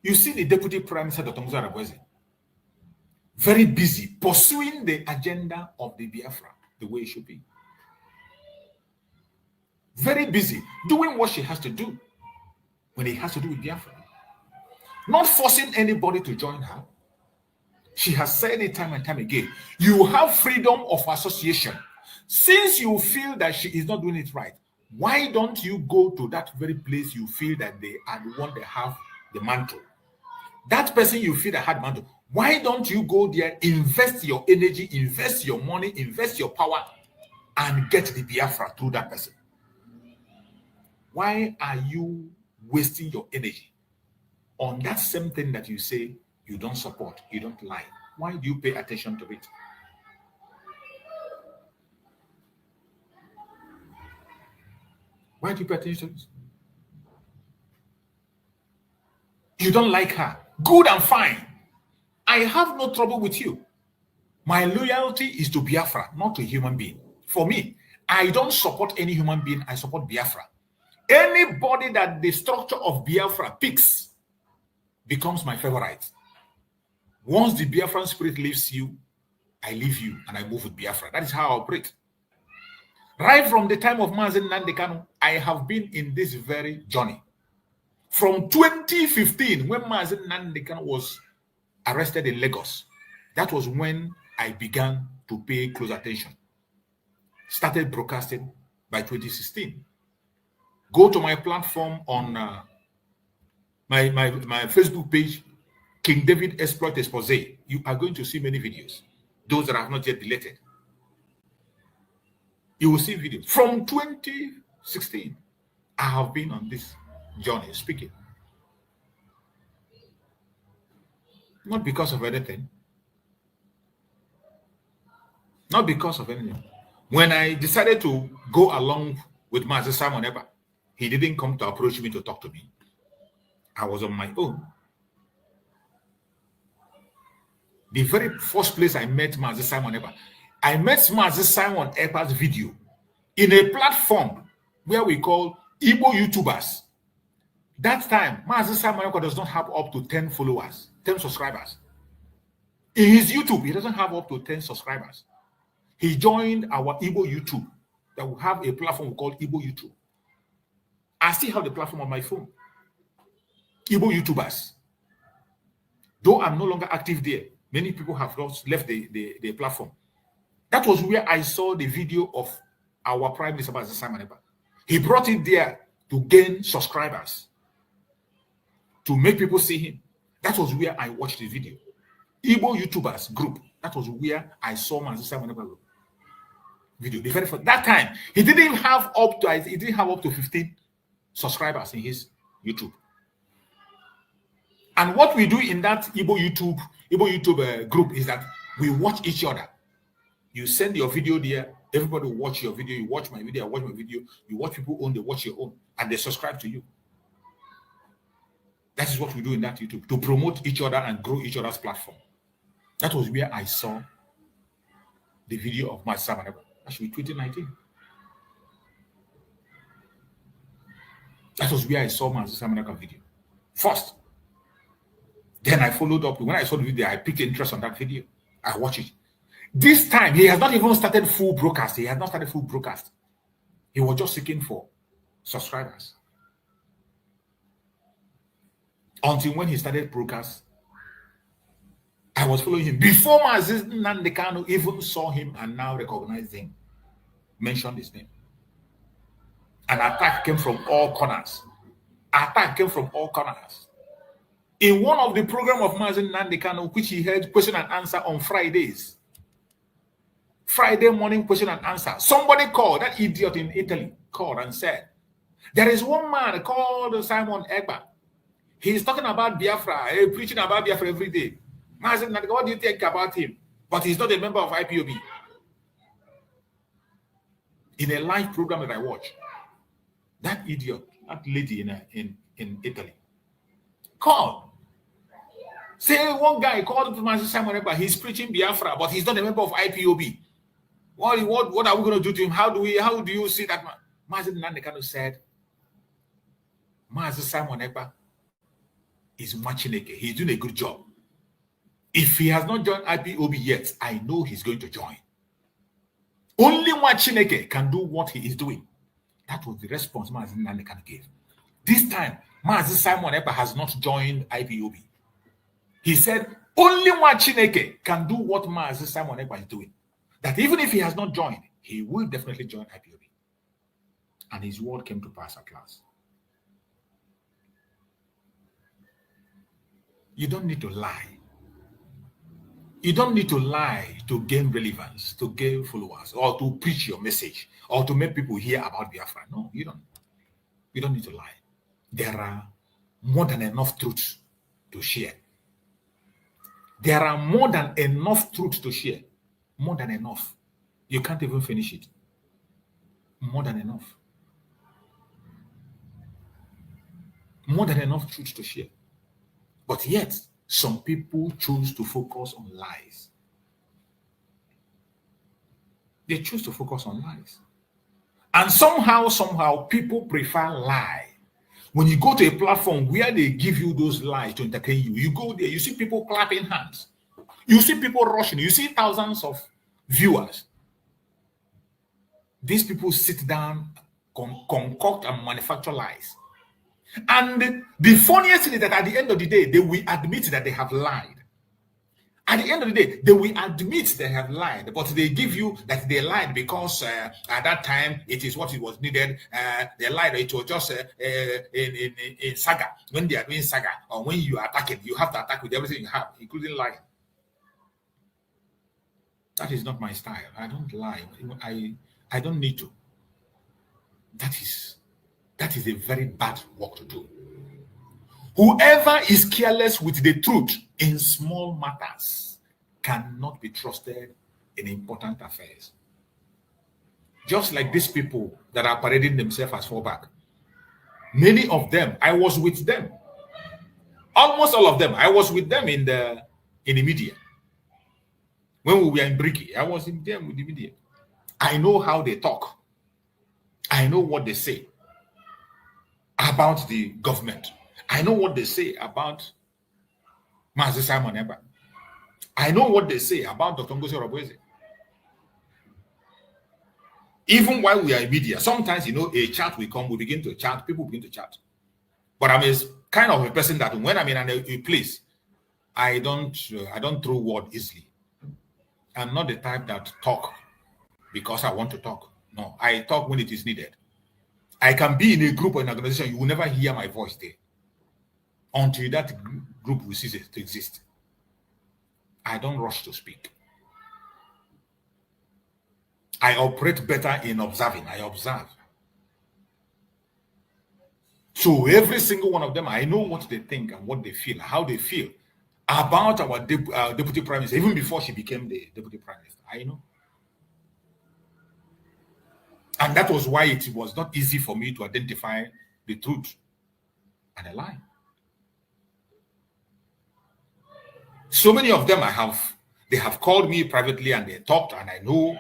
You see the Deputy Prime Minister, Dr. Musa Rabweze, very busy pursuing the agenda of the Biafra the way it should be. Very busy doing what she has to do when it has to do with Biafra. Not forcing anybody to join her. She has said it time and time again. You have freedom of association. Since you feel that she is not doing it right, why don't you go to that very place you feel that they are the one that have the mantle? That person you feel that had mantle, why don't you go there, invest your energy, invest your money, invest your power, and get the Biafra through that person? Why are you wasting your energy on that same thing that you say you don't support, you don't like? Why do you pay attention to it? Why do you pay attention to it? You don't like her. Good and fine. I have no trouble with you. My loyalty is to Biafra, not to a human being. For me, I don't support any human being. I support Biafra. Anybody that the structure of Biafra picks becomes my favorite. Once the Biafran spirit leaves you, I leave you and I move with Biafra. That is how I operate. Right from the time of Mazen Nnamdi Kanu, I have been in this very journey. From 2015, when Mazen Nnamdi Kanu was arrested in Lagos, that was when I began to pay close attention. Started broadcasting by 2016. Go to my platform on my Facebook page, King David Exploit Expose. You are going to see many videos. Those that have not yet deleted. You will see videos. From 2016, I have been on this journey speaking. Not because of anything. Not because of anything. When I decided to go along with Master Simon Ekpa, he didn't come to approach me to talk to me. I was on my own. The very first place I met Master Simon Ekpa, I met Master Simon Ekpa's video in a platform where we call Igbo YouTubers. That time, Master Simon Ekpa does not have up to 10 followers, 10 subscribers. In his YouTube, he doesn't have up to 10 subscribers. He joined our Igbo YouTube, that will have a platform called Igbo YouTube. I still have the platform on my phone. Igbo YouTubers. Though I'm no longer active there, many people have left the platform. That was where I saw the video of our Prime Minister, Simon Ekpa. He brought it there to gain subscribers, to make people see him. That was where I watched the video. Igbo YouTubers group. That was where I saw Simon Ekpa video. The very first, that time, he didn't have up to 15 subscribers in his YouTube. And what we do in that Igbo YouTube group is that we watch each other. You send your video there, everybody will watch your video, you watch my video, I watch my video, you watch people own, they watch your own, and they subscribe to you. That is what we do in that YouTube, to promote each other and grow each other's platform. That was where I saw the video of my Simon Ekpa. Actually, 2019. That was where I saw my Simon Ekpa video. First. Then I followed up. When I saw the video, I picked interest on that video. I watched it. This time, he has not even started full broadcast. He has not started full broadcast. He was just seeking for subscribers. Until when he started broadcast, I was following him. Before Mazen Nnamdi Kanu even saw him and now recognized him, mentioned his name. An attack came from all corners. Attack came from all corners. In one of the program of Mazen Nnamdi Kanu, which he held question and answer on Fridays, Friday morning question and answer, somebody called, that idiot in Italy called and said, there is one man called Simon Ekpa. He's talking about Biafra, preaching about Biafra every day. Mazen Nnamdi, what do you think about him? But he's not a member of IPOB. in a live program that I watch. That idiot, that lady in Italy, called. Say one guy called Master Simon Ekpa, he's preaching Biafra, but he's not a member of IPOB. What are we going to do to him? How do you see that man? Master Nandekano said, Master Simon Ekpa is Machineke. He's doing a good job. If he has not joined IPOB yet, I know he's going to join. Only Machineke can do what he is doing. That was the response Master Nandekano gave. This time, Master Simon Ekpa has not joined IPOB. He said, only Machineke can do what Master Simon Ekpa is doing. That even if he has not joined, he will definitely join IPOB. And his word came to pass at last. You don't need to lie. You don't need to lie to gain relevance, to gain followers, or to preach your message, or to make people hear about Biafra. No, you don't. You don't need to lie. There are more than enough truths to share. There are more than enough truths to share. More than enough. You can't even finish it. More than enough. More than enough truths to share. But yet, some people choose to focus on lies. They choose to focus on lies. And somehow, people prefer lie. When you go to a platform where they give you those lies to entertain you, you go there, you see people clapping hands. You see people rushing. You see thousands of viewers. These people sit down, concoct and manufacture lies. And the funniest thing is that at the end of the day, they will admit that they have lied. At the end of the day, they will admit they have lied, but they give you that they lied because at that time it is what it was needed. They lied. It was just in saga. When they are doing saga, or when you are attacking, you have to attack with everything you have, including lying. That is not my style. I don't lie. I don't need to. That is a very bad work to do. Whoever is careless with the truth in small matters cannot be trusted in important affairs. Just like these people that are parading themselves as fallback. Many of them, I was with them. Almost all of them, I was with them in the media. When we were in Bricky, I was in them with the media. I know how they talk. I know what they say about the government. I know what they say about Mazi Simon Ekpa. I know what they say about Dr. Ngozi Robweze. Even while we are in media, sometimes, a chat will come, we begin to chat, people begin to chat. But I'm a kind of a person that when I'm in a place, I don't throw word easily. I'm not the type that talk because I want to talk. No, I talk when it is needed. I can be in a group or an organization, you will never hear my voice there until that group will cease to exist. I don't rush to speak. I operate better in observing. I observe. So every single one of them, I know what they think and what they feel, how they feel about our deputy prime minister, even before she became the deputy prime minister. I know. And that was why it was not easy for me to identify the truth and a lie. So many of them they have called me privately and they talked, and I know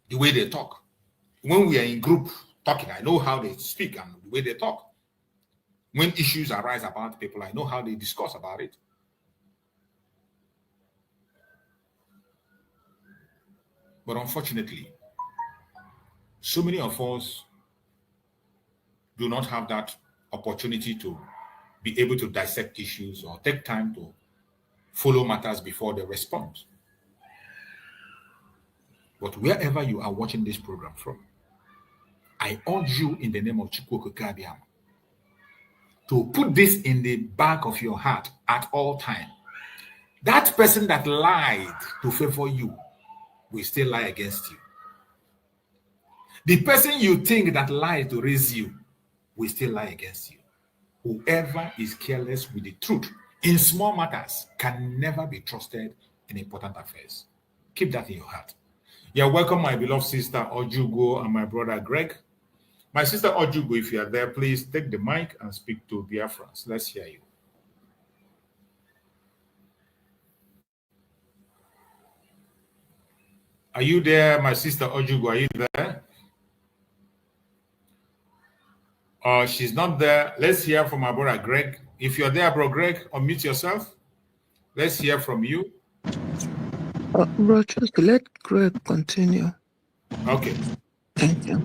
the way they talk. When we are in group talking, I know how they speak and the way they talk. When issues arise about people, I know how they discuss about it. But unfortunately, so many of us do not have that opportunity to be able to dissect issues or take time to follow matters before they respond. But wherever you are watching this program from, I urge you in the name of Chukwu Kabiam to put this in the back of your heart at all times. That person that lied to favor you will still lie against you. The person you think that lied to raise you will still lie against you. Whoever is careless with the truth in small matters can never be trusted in important affairs. Keep that in your heart. Yeah, welcome, my beloved sister Ojugo and my brother Greg. My sister Ojugo, if you are there, please take the mic and speak to Biafrans. Let's hear you. Are you there, my sister Ojugo? Are you there? She's not there. Let's hear from my brother Greg. If you're there, bro Greg, unmute yourself. Let's hear from you. Bro, just let Greg continue. Okay. Thank you.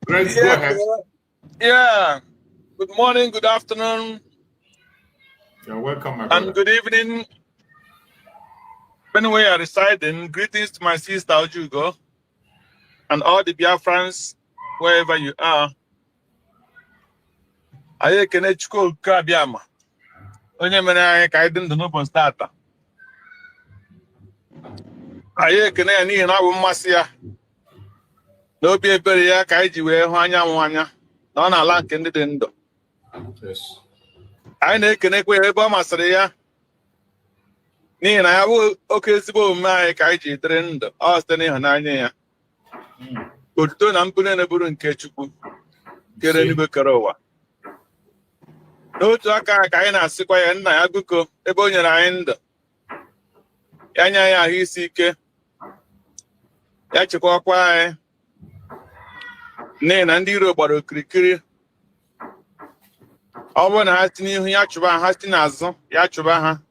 Greg, go ahead. Yeah. Good morning, good afternoon. You're welcome, my brother. And good evening. When we are residing, greetings to my sister Ojugo and all the Biafrans, wherever you are. Aye kene chukwu kabiama. Onye mere anyị ka anyị dị ndụ n'ụbọchị tata. Anyị ekene ya n'ihi na ọ bụ mmasị ya na obi ebere ya ka anyị ji wee hụ anyanwụ anya na ọ na-ala nke ndị dị ndụ. Anyị na-ekenekwa ya ebe ọ masịrị ya n'ihi na ya bụ oke ezigbo omume anyị ka anyị ji dịrị ndụ ọ site n'ịhụnanya ya. Otuto na mbuli na-eburu nke Chukwu kere eluigwe kere ụwa. N'otu aka ka anyị na-asịkwa ya nna ya biko ebe o nyere anyị ndụ ya nye anyị ahụ isi ike ya chekwakwa anyị n'ihi na ndị iro gbara okirikiri. Ọ bụrụ na ha si n'ihu ya chụba ha si n'azụ ya chụba ha.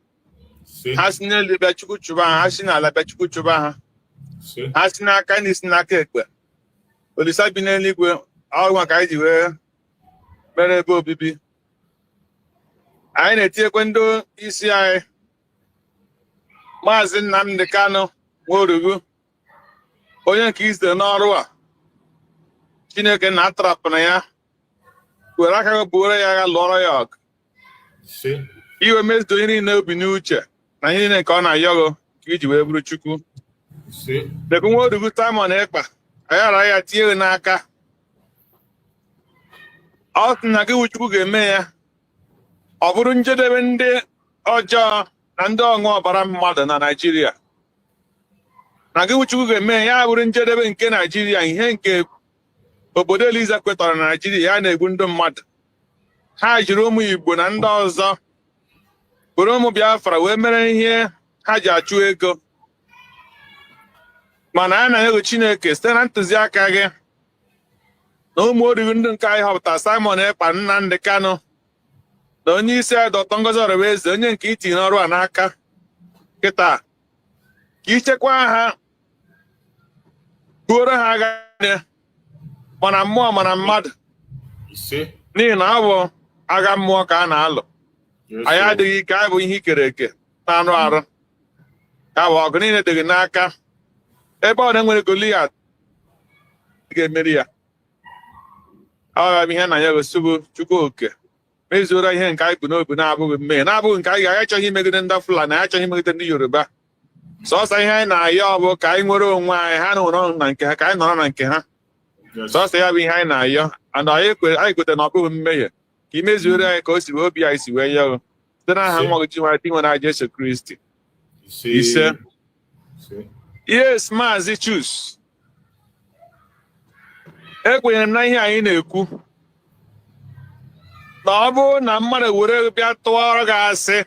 Ha si n'elu bịa Chukwu chụba ha si n'ala bịa Chukwu chụba ha. Ha si n'aka ndị si n'aka ekpe Olisa bi n'eluigwe ọgwụ ka anyị ji wee mere ebe obibi. Anyị na-etinyekwa ndị isi anyị Maazị Nnamdi Kanu Nworugu onye nke izere n'ọrụ a Chineke na-atrapụ na ya were aka buoro ya agha lụọrọ ya ọgụ iwe mezudo ihe niile obi n'uche na ihe niile nke ọ na-ayọghọ ka iji wee bụrụ Chukwu. Lekwa Nworugu Simon Ekpa ayara ya tinye n'aka ọ sị na gị wụ Chukwu ga-eme ya ọ bụrụ njedebe ndị ọjọọ na ndị ọṅụ ọbara mmadụ na Naịjirịa. Na gị wụ Chukwu ga-eme ya bụrụ njedebe nke Naịjirịa ihe nke obodo Eliza kwetọrọ na Naịjirịa ya na-egbu ndị mmadụ. Ha jiri ụmụ Igbo na ndị ọzọ bụrụ ụmụ Biafra wee mere ihe ha ji achụ ego. Mana anyị na-enye Chineke site na ntụziaka gị na ụmụ oriri ndị nke anyị họpụtara Simon Ekpa, Nnamdi Kanu na onye isi anyị Dr. Ngozi Orebeze onye nke itinye n'ọrụ a n'aka kịta ka ichekwa ha buoro ha agha mana mmụọ mana mmadụ n'ihi na ọ bụ agha mmụọ ka a na-alụ. Anyị adịghị ike, anyị bụ ihe ikere eke na anụ arụ. Ya bụ ọgụ niile dị gị n'aka. Ebe ọ na-enwere Goliat ga-emeri ya. Ọ bụ ihe na ya gosibu Chukwu oke mezuoro ihe nke anyị bụ n'obi na-abụghị mmehie na-abụghị nke anyị achọghị imegide ndị Fulani, anyị achọghị imegide ndị Yoruba. Sọsọ ihe anyị na-ayọ ọ bụ ka anyị nwere onwe anyị, ha nọrọ na nke ha ka anyị nọrọ na nke ha. Sọsọ ya bụ ihe anyị na-ayọ ana anyị kweta na ọ bụghị mmehie ka i mezuoro anyị ka o si obi anyị si wee yọọ site n'aha nwa gị Chineke nwere anyị Jesu Kristi. Ise. Yes, Maazị Chus, ekwenyere m na ihe anyị na-ekwu na ọ bụrụ na mmadụ were bịa tụọrọ gị asị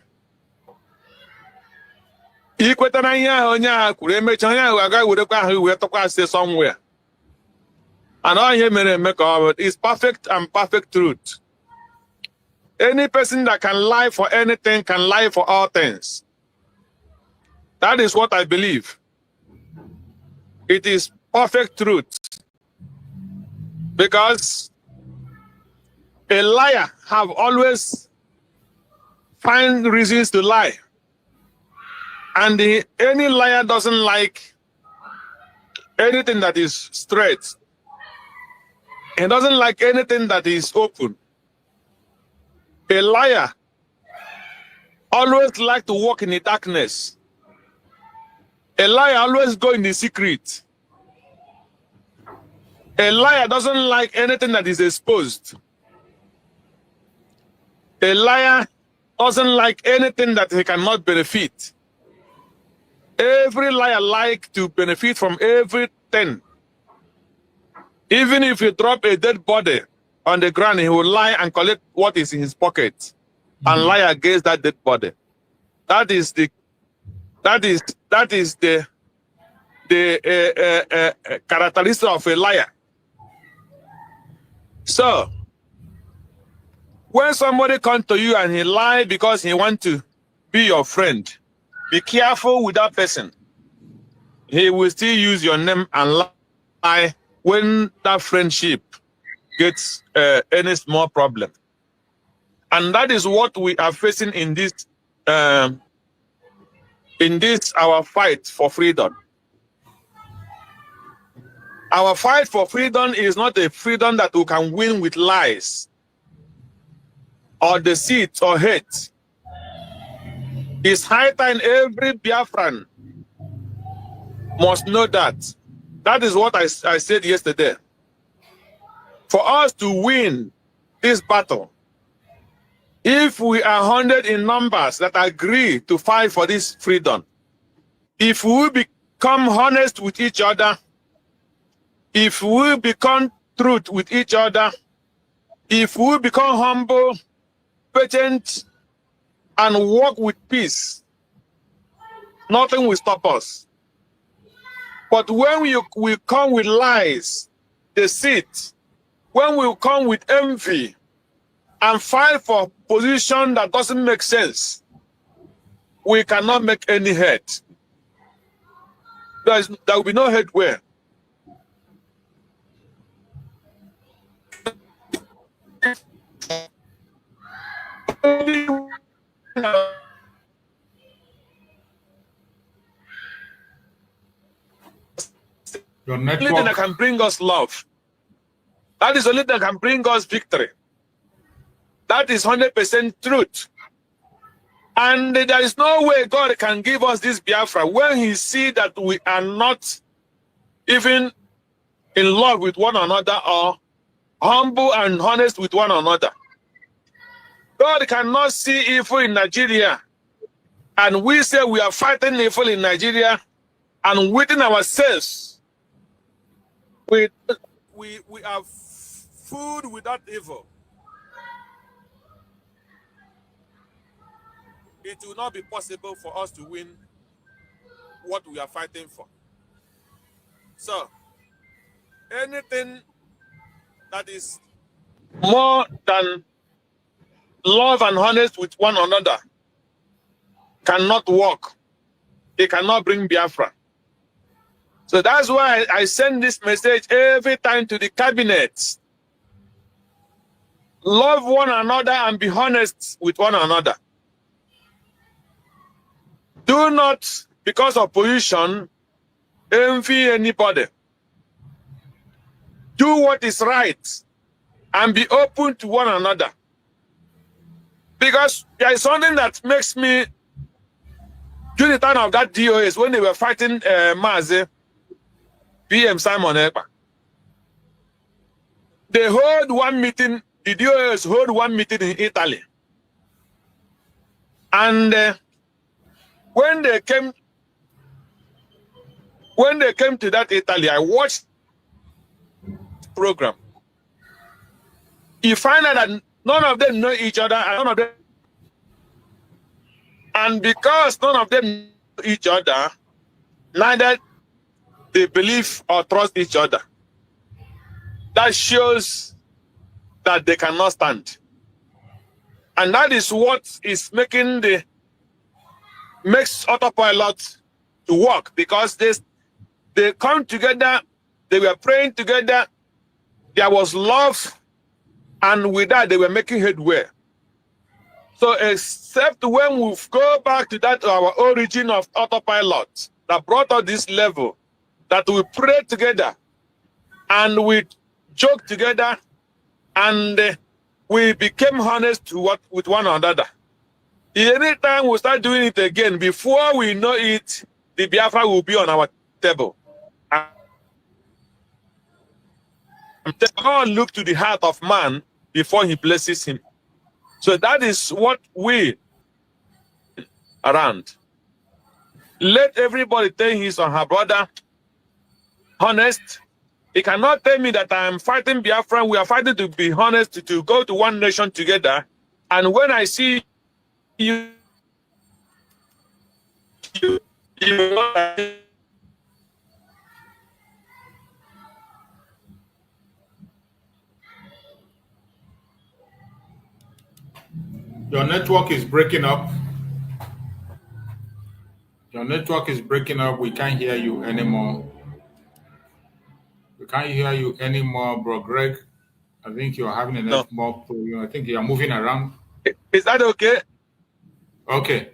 ikweta na ihe ahụ onye ahụ kwuru emechaa onye ahụ agaghị werekwa ahụ wee tụkwa asị somewhere. And all ihe mere eme ka ọ bụ is perfect and perfect truth. Any person that can lie for anything can lie for all things. That is what I believe. It is perfect truth. Because a liar have always find reasons to lie. And any liar doesn't like anything that is straight. He doesn't like anything that is open. A liar always like to walk in the darkness. A liar always go in the secret. A liar doesn't like anything that is exposed. A liar doesn't like anything that he cannot benefit. Every liar like to benefit from everything. Even if you drop a dead body on the ground, he will lie and collect what is in his pocket and lie against that dead body. That is the characteristic of a liar. So when somebody comes to you and he lies because he wants to be your friend, be careful with that person. He will still use your name and lie when that friendship gets any small problem. And that is what we are facing in this our fight for freedom. Our fight for freedom is not a freedom that we can win with lies or deceit or hate. It's high time every Biafran must know that. That is what I said yesterday. For us to win this battle, if we are 100 in numbers that agree to fight for this freedom, if we become honest with each other, if we become truth with each other, if we become humble, patient, and walk with peace, nothing will stop us. But when we come with lies, deceit, when we come with envy and fight for position that doesn't make sense, we cannot make any head. There will be no headway. Your Only thing network. that can bring us love. That is the only thing that can bring us victory. That is 100% truth. And there is no way God can give us this Biafra when he sees that we are not even in love with one another or humble and honest with one another. God cannot see evil in Nigeria, and we say we are fighting evil in Nigeria, and within ourselves, we are food without evil. It will not be possible for us to win what we are fighting for. So, anything that is more than love and honest with one another cannot work. It cannot bring Biafra. So that's why I send this message every time to the cabinet. Love one another and be honest with one another. Do not, because of position, envy anybody. Do what is right and be open to one another. Because there is something that makes me, during the time of that DOS, when they were fighting Mazi, PM Simon Ekpa, they hold one meeting, the DOS hold one meeting in Italy. And when they came to that Italy, I watched the program. You find out that none of them know each other, and because none of them know each other, neither they believe or trust each other. That shows that they cannot stand. And that is what is makes autopilot to work, because they come together, they were praying together, there was love, and with that they were making headway. So except when we go back to that our origin of autopilot that brought us this level, that we pray together and we joke together and we became honest with one another. Anytime we start doing it again, before we know it, the Biafra will be on our table. And God look to the heart of man before he blesses him. So that is what we around. Let everybody tell his or her brother, honest. He cannot tell me that I am fighting Biafra. We are fighting to be honest, to go to one nation together. And when I see you Your network is breaking up. Your network is breaking up. We can't hear you anymore. We can't hear you anymore, bro. Greg, I think you're having a network problem. I think you're moving around. Is that okay? Okay.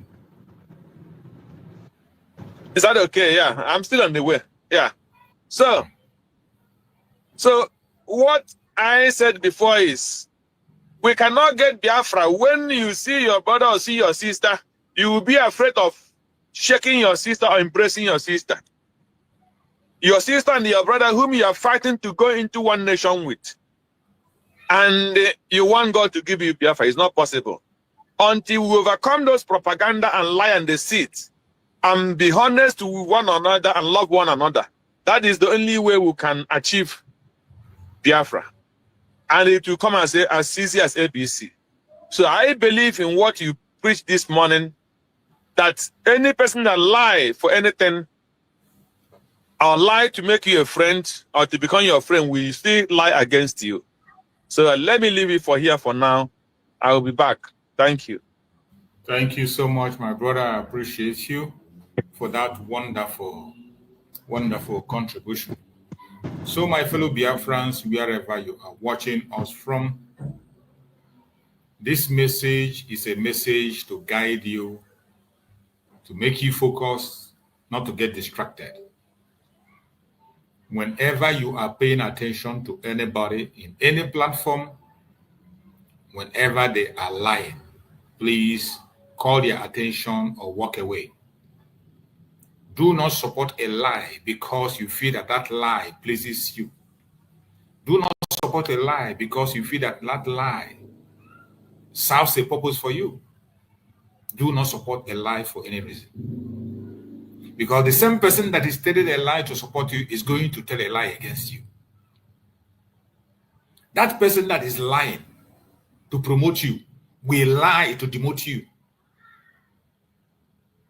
Is that okay? Yeah, I'm still on the way. Yeah. So what I said before is, we cannot get Biafra. When you see your brother or see your sister, you will be afraid of shaking your sister or embracing your sister. Your sister and your brother whom you are fighting to go into one nation with. And you want God to give you Biafra. It's not possible. Until we overcome those propaganda and lie and deceit and be honest to one another and love one another. That is the only way we can achieve Biafra. And it will come as easy as ABC. So I believe in what you preached this morning, that any person that lie for anything or lie to make you a friend or to become your friend will still lie against you. So let me leave it for now. I will be back. Thank you. Thank you so much, my brother. I appreciate you for that wonderful, wonderful contribution. So, my fellow Biafrans, wherever you are watching us from, this message is a message to guide you, to make you focus, not to get distracted. Whenever you are paying attention to anybody in any platform, whenever they are lying, please call their attention or walk away. Do not support a lie because you feel that that lie pleases you. Do not support a lie because you feel that that lie serves a purpose for you. Do not support a lie for any reason. Because the same person that is telling a lie to support you is going to tell a lie against you. That person that is lying to promote you will lie to demote you.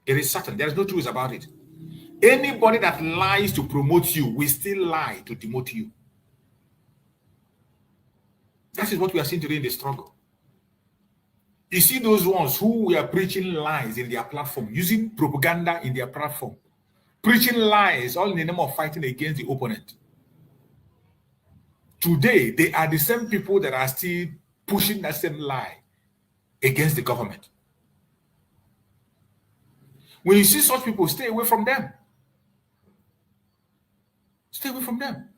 It is certain. There is no truth about it. Anybody that lies to promote you will still lie to demote you. That is what we are seeing today in the struggle. You see those ones who were preaching lies in their platform, using propaganda in their platform, preaching lies all in the name of fighting against the opponent. Today, they are the same people that are still pushing that same lie against the government. When you see such people, stay away from them. Stay away from them.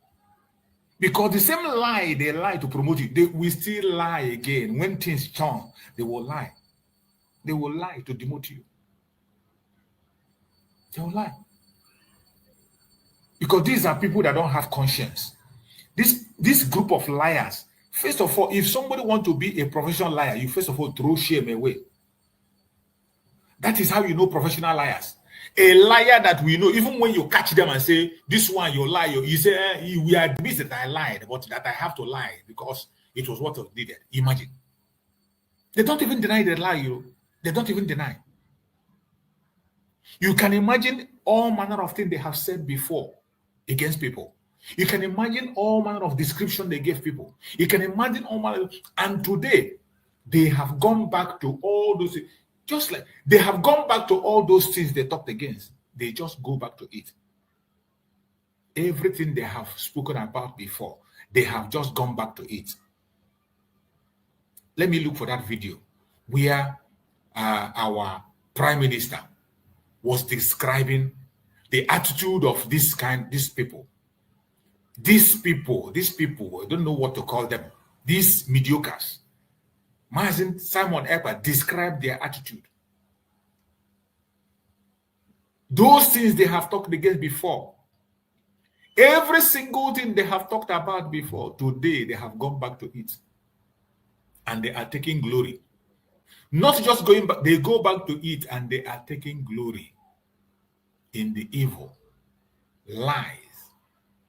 Because the same lie they lie to promote you, they will still lie again. When things turn, they will lie. They will lie to demote you. They will lie. Because these are people that don't have conscience. This group of liars, first of all, if somebody wants to be a professional liar, you first of all throw shame away. That is how you know professional liars. A liar that we know, even when you catch them and say, this one, you lie, you say, we admit that I lied, but that I have to lie because it was what was needed. Imagine. They don't even deny they lie, They don't even deny. You can imagine all manner of things they have said before against people. You can imagine all manner of description they gave people. You can imagine all manner and today, they have gone back to all those things. Just like they have gone back to all those things they talked against. They just go back to it. Everything they have spoken about before, they have just gone back to it. Let me look for that video where our Prime Minister was describing the attitude of these people. These people, I don't know what to call them, these mediocres. Mazin Simon Ekpa described their attitude. Those things they have talked against before. Every single thing they have talked about before, today they have gone back to it. And they are taking glory. Not just going back, they go back to it and they are taking glory. in the evil, lies,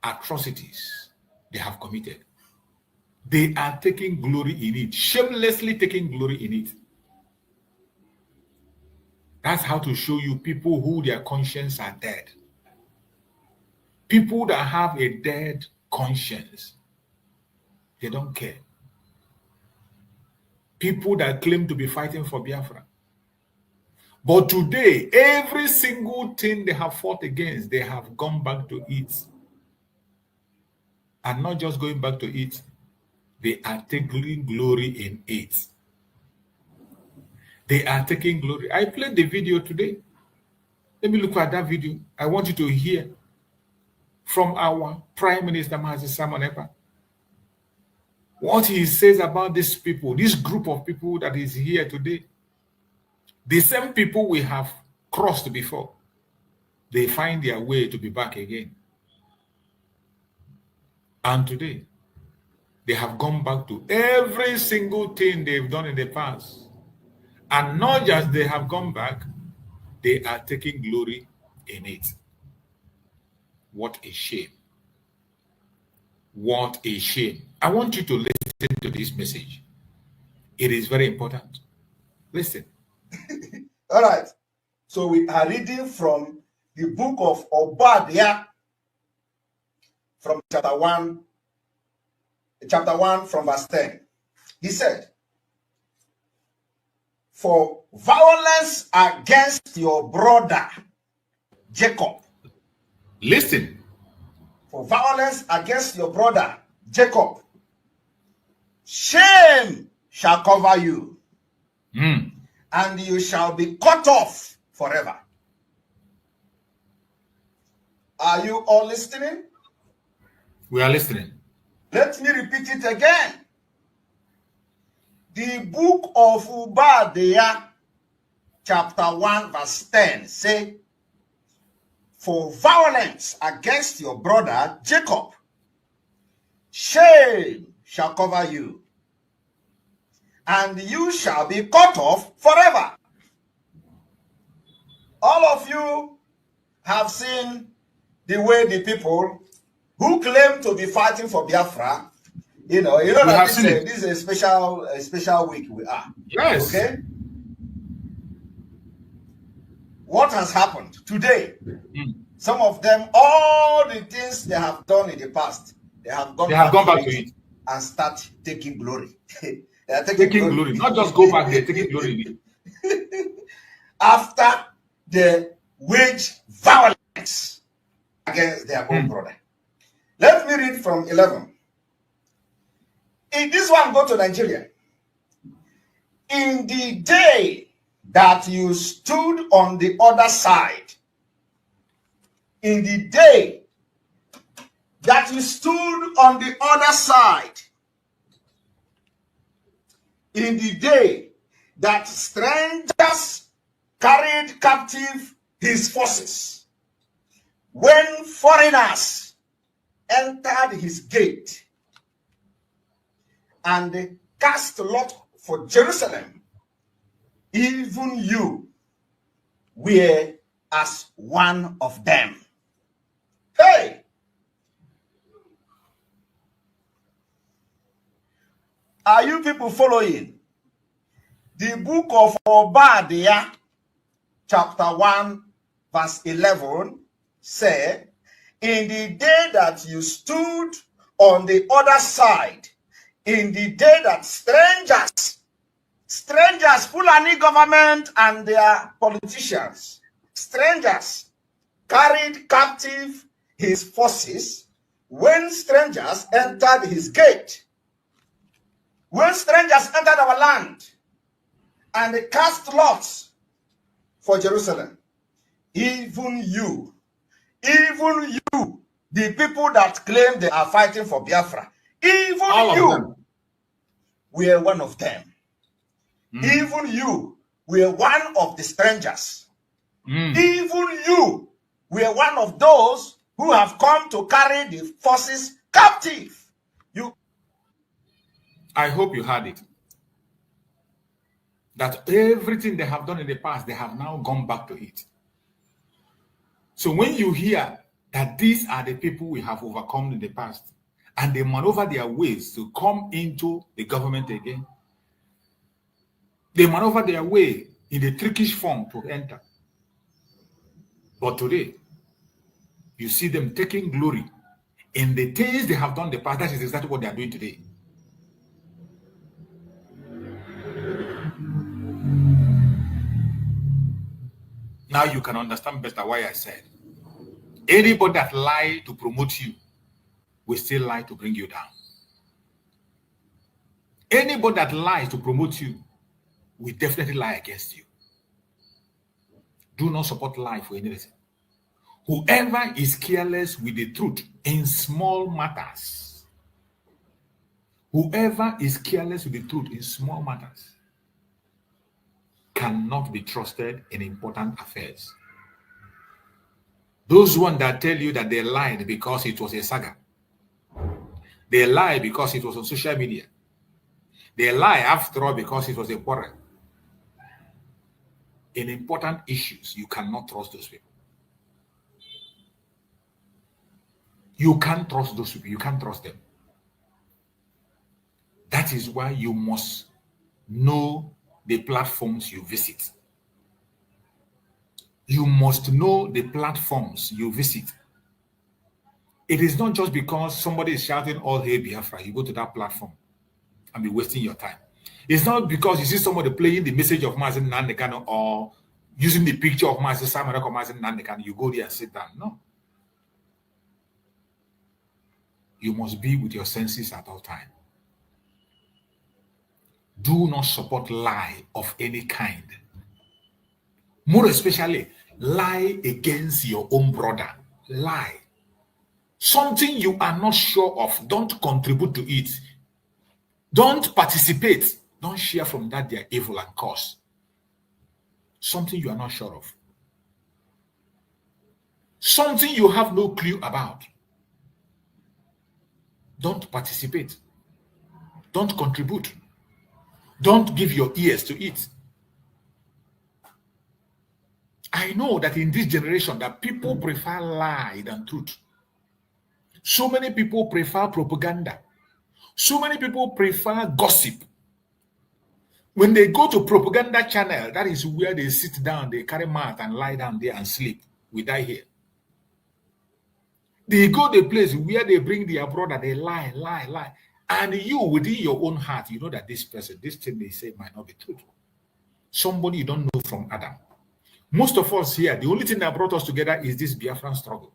atrocities they have committed. They are taking glory in it, shamelessly taking glory in it. That's how to show you people who their conscience are dead. People that have a dead conscience, they don't care. People that claim to be fighting for Biafra. But today, every single thing they have fought against, they have gone back to it. And not just going back to it, they are taking glory in it. They are taking glory. I played the video today. Let me look at that video. I want you to hear from our Prime Minister, Mazi Simon Ekpa, what he says about these people, this group of people that is here today. The same people we have crossed before, they find their way to be back again. And today, they have gone back to every single thing they've done in the past. And not just they have gone back, they are taking glory in it. What a shame. What a shame. I want you to listen to this message. It is very important. Listen. All right. So we are reading from the book of Obadiah from chapter 1 from verse 10. He said, "For violence against your brother Jacob." Listen. For violence against your brother Jacob, shame shall cover you, and you shall be cut off forever. Are you all listening? We are listening. Let me repeat it again. The book of Obadiah, chapter 1, verse 10, say, "For violence against your brother Jacob, shame shall cover you, and you shall be cut off forever." All of you have seen the way the people who claim to be fighting for Biafra, you know that this is a special week we are. Yes. Okay. What has happened today? Some of them, all the things they have done in the past, they have gone back to it and start taking glory. They are taking glory. Not just go back, they're taking glory. After they wage violence against their own brother. Let me read from 11. In this one, go to Nigeria. "In the day that you stood on the other side," in the day that you stood on the other side, in the day that strangers carried captive his forces, when foreigners entered his gate and cast lot for Jerusalem, even you were as one of them. Hey! Are you people following? The book of Obadiah, chapter 1, verse 11, said, "In the day that you stood on the other side, in the day that strangers, Fulani government and their politicians, strangers carried captive his forces, when strangers entered his gate, when strangers entered our land and they cast lots for Jerusalem, even you, the people that claim they are fighting for Biafra, even all you were one of them. Even you were one of the strangers. Even you were one of those who have come to carry the forces captive. I hope you heard it. That everything they have done in the past, they have now gone back to it. So when you hear that these are the people we have overcome in the past, and they maneuver their ways to come into the government again, they maneuver their way in the trickish form to enter. But today, you see them taking glory in the things they have done in the past. That is exactly what they are doing today. Now you can understand better why I said anybody that lie to promote you will still lie to bring you down. Anybody that lies to promote you will definitely lie against you. Do not support lie for any reason. Whoever is careless with the truth in small matters, whoever is careless with the truth in small matters cannot be trusted in important affairs. Those ones that tell you that they lied because it was a saga, they lie because it was on social media, they lie after all because it was a quarrel. In important issues, you cannot trust those people. You can't trust those people. You can't trust them. That is why you must know the platforms you visit. You must know the platforms you visit. It is not just because somebody is shouting all hail Biafra, you go to that platform and be wasting your time. It's not because you see somebody playing the message of Mazen Nandekano or using the picture of Mazen Samarako Mazen Nandekano, you go there and sit down. No. You must be with your senses at all time. Do not support lie of any kind. More especially, lie against your own brother. Lie. Something you are not sure of, don't contribute to it. Don't participate. Don't share from that their evil and cause. Something you are not sure of. Something you have no clue about. Don't participate. Don't contribute. Don't give your ears to it. I know that in this generation that people prefer lie than truth. So many people prefer propaganda. So many people prefer gossip. When they go to propaganda channel, that is where they sit down, they carry mat and lie down there and sleep. We die here. They go to the place where they bring their brother, they lie. And you, within your own heart, you know that this person, this thing they say might not be true. Somebody you don't know from Adam. Most of us here, the only thing that brought us together is this Biafran struggle.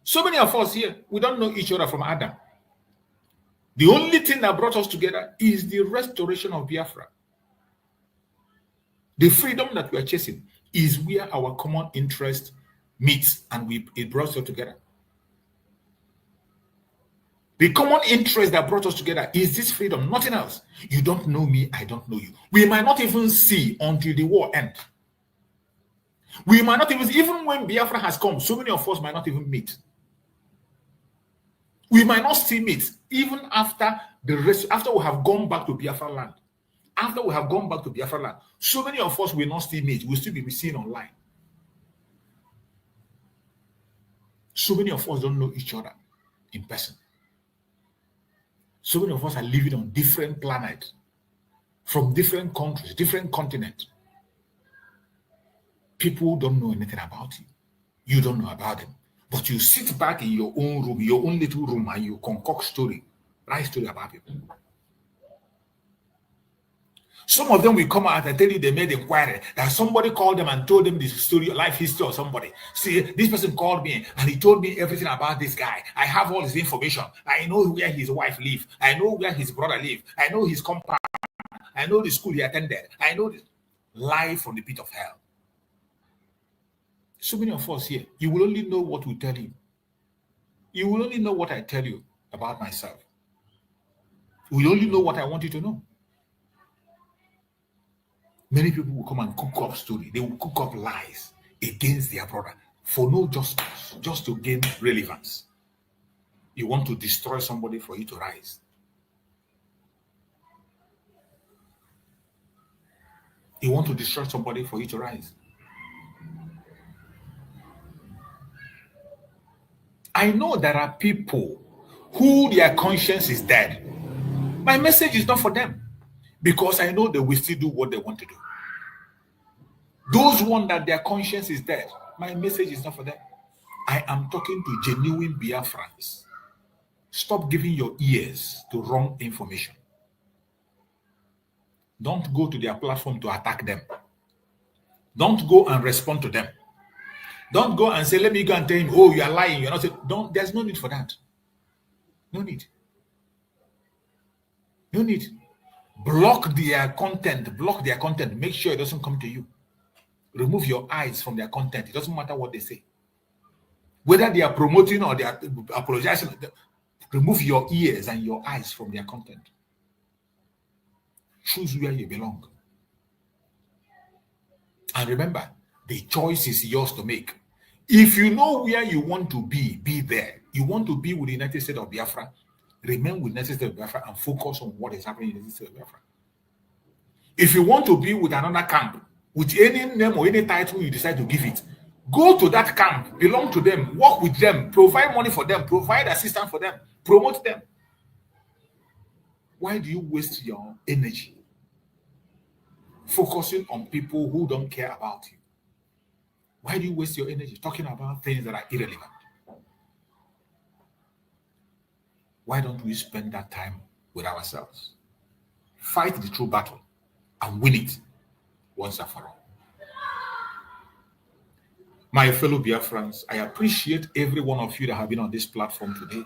So many of us here, we don't know each other from Adam. The only thing that brought us together is the restoration of Biafra. The freedom that we are chasing is where our common interest meets and it brought us together. The common interest that brought us together is this freedom, nothing else. You don't know me, I don't know you. We might not even see until the war ends. We might not even when Biafra has come, so many of us might not even meet. We might not still meet even after after we have gone back to Biafra land. After we have gone back to Biafra land, so many of us will not still meet. We'll still be seen online. So many of us don't know each other in person. So many of us are living on different planets, from different countries, different continents. People don't know anything about you. You don't know about them. But you sit back in your own room, your own little room, and you concoct story, write story about people. Some of them will come out and tell you they made inquiry that somebody called them and told them the story, life history of somebody. See, this person called me and he told me everything about this guy. I have all his information. I know where his wife lives. I know where his brother lives. I know his compound. I know the school he attended. I know this. Life from the pit of hell. So many of us here, you will only know what we tell you. You will only know what I tell you about myself. You will only know what I want you to know. Many people will come and cook up story. They will cook up lies against their brother for no justice, just to gain relevance. You want to destroy somebody for you to rise. You want to destroy somebody for you to rise. I know there are people who their conscience is dead. My message is not for them because I know they will still do what they want to do. Those one that their conscience is dead, my message is not for them. I am talking to genuine Biafrans. Stop giving your ears to wrong information. Don't go to their platform to attack them. Don't go and respond to them. Don't go and say, let me go and tell him, oh, you are lying. You're not. Don't. There's no need for that. No need. No need. Block their content. Block their content. Make sure it doesn't come to you. Remove your eyes from their content. It doesn't matter what they say. Whether they are promoting or they are apologizing, remove your ears and your eyes from their content. Choose where you belong. And remember, the choice is yours to make. If you know where you want to be there. You want to be with the United States of Biafra, remain with the United States of Biafra and focus on what is happening in the United States of Biafra. If you want to be with another camp, with any name or any title you decide to give it, go to that camp, belong to them, work with them, provide money for them, provide assistance for them, promote them. Why do you waste your energy focusing on people who don't care about you? Why do you waste your energy talking about things that are irrelevant? Why don't we spend that time with ourselves? Fight the true battle and win it once and for all. My fellow Biafrans, I appreciate every one of you that have been on this platform today.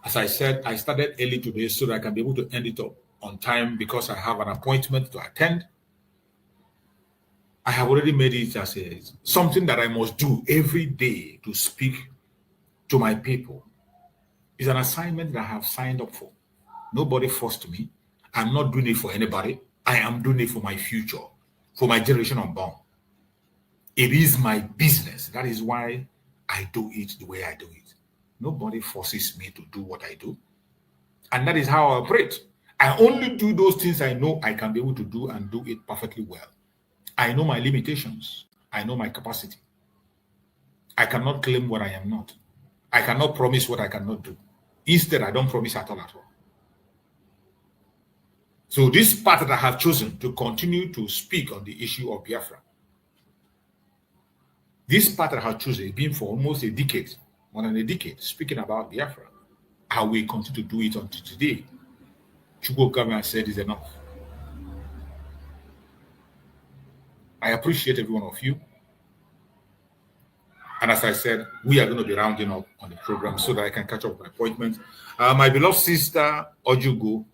As I said, I started early today so that I can be able to end it up on time because I have an appointment to attend. I have already made it as something that I must do every day to speak to my people. It's an assignment that I have signed up for. Nobody forced me. I'm not doing it for anybody. I am doing it for my future, for my generation unborn. It is my business. That is why I do it the way I do it. Nobody forces me to do what I do. And that is how I operate. I only do those things I know I can be able to do and do it perfectly well. I know my limitations. I know my capacity. I cannot claim what I am not. I cannot promise what I cannot do. Instead, I don't promise at all. So this path that I have chosen to continue to speak on the issue of Biafra, this path that I have chosen has been for almost a decade, more than a decade, speaking about Biafra. I will continue to do it until today. Chukwu Government said is enough. I appreciate every one of you. And as I said, we are going to be rounding up on the program so that I can catch up with my appointment. My beloved sister, Ojugo,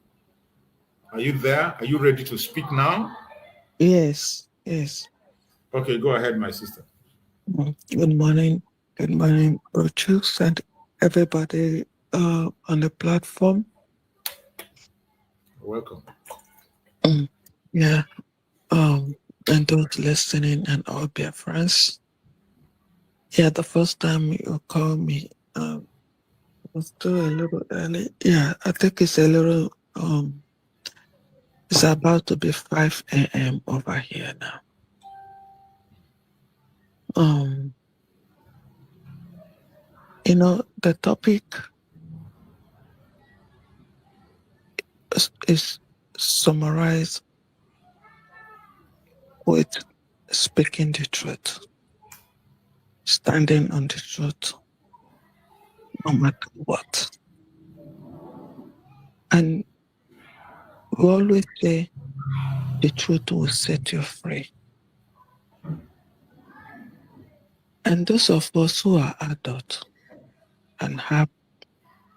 are you there? Are you ready to speak now? Yes, yes. Okay, go ahead, my sister. Good morning, Brutus, and everybody on the platform. Welcome. Yeah, and those listening and all Biafrans. Yeah, the first time you called me, was still a little early. Yeah, I think it's a little, it's about to be 5 a.m. over here now. You know, the topic is summarized with speaking the truth, standing on the truth, no matter what. And we always say the truth will set you free. And those of us who are adults and have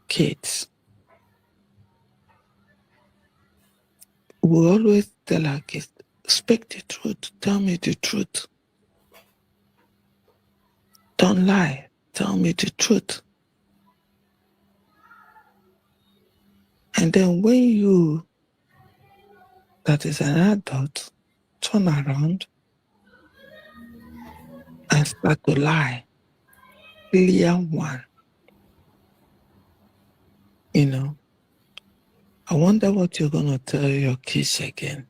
kids, we always tell our kids, speak the truth, tell me the truth. Don't lie, tell me the truth. And then when you, that is an adult, turn around and start to lie, clear one, you know, I wonder what you're going to tell your kids again.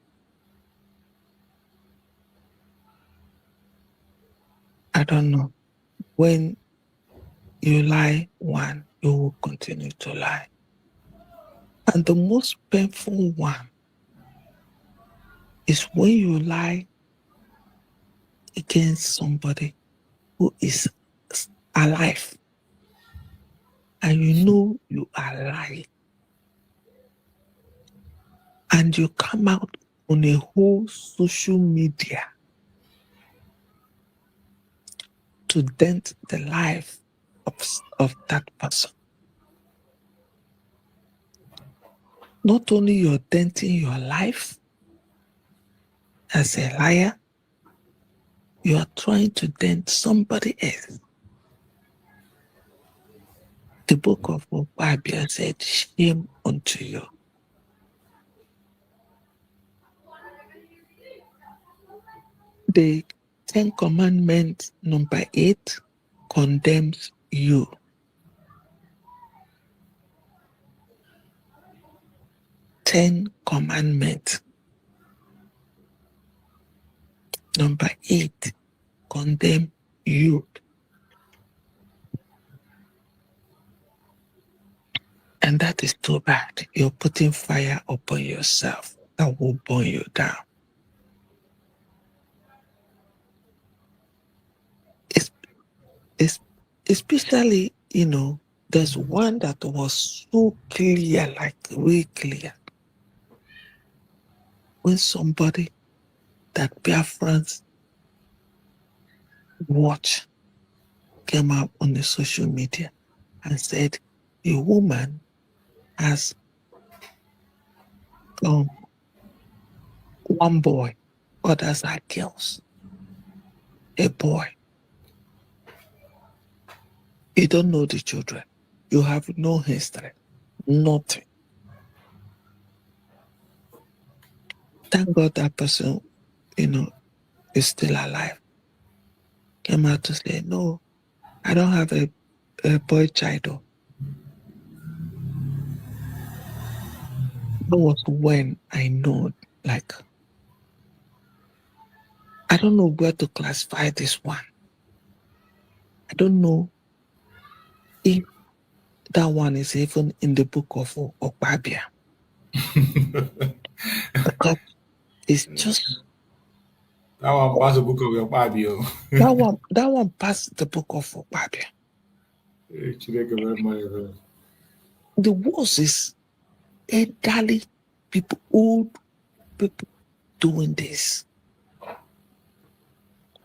I don't know. When you lie one, you will continue to lie. And the most painful one is when you lie against somebody who is alive and you know you are lying. And you come out on a whole social media to dent the life of that person. Not only you're denting your life as a liar, you are trying to dent somebody else. The book of Bible said, shame unto you. The 10 Commandments, number 8, condemns you. Ten Commandments, number 8, condemn you. And that is too bad. You're putting fire upon yourself that will burn you down. It's especially, there's one that was so clear, like really clear. When somebody that Biafrans watch came up on the social media and said a woman has one boy, others are girls. A boy. You don't know the children. You have no history. Nothing. Thank God that person, is still alive. Came out to say, no, I don't have a boy child. That was when I know, I don't know where to classify this one. I don't know if that one is even in the book of Okpabia. Because it's just... That one passed the book of your Bible. that one passed the book of Okpabia. The worst is elderly people, old people doing this.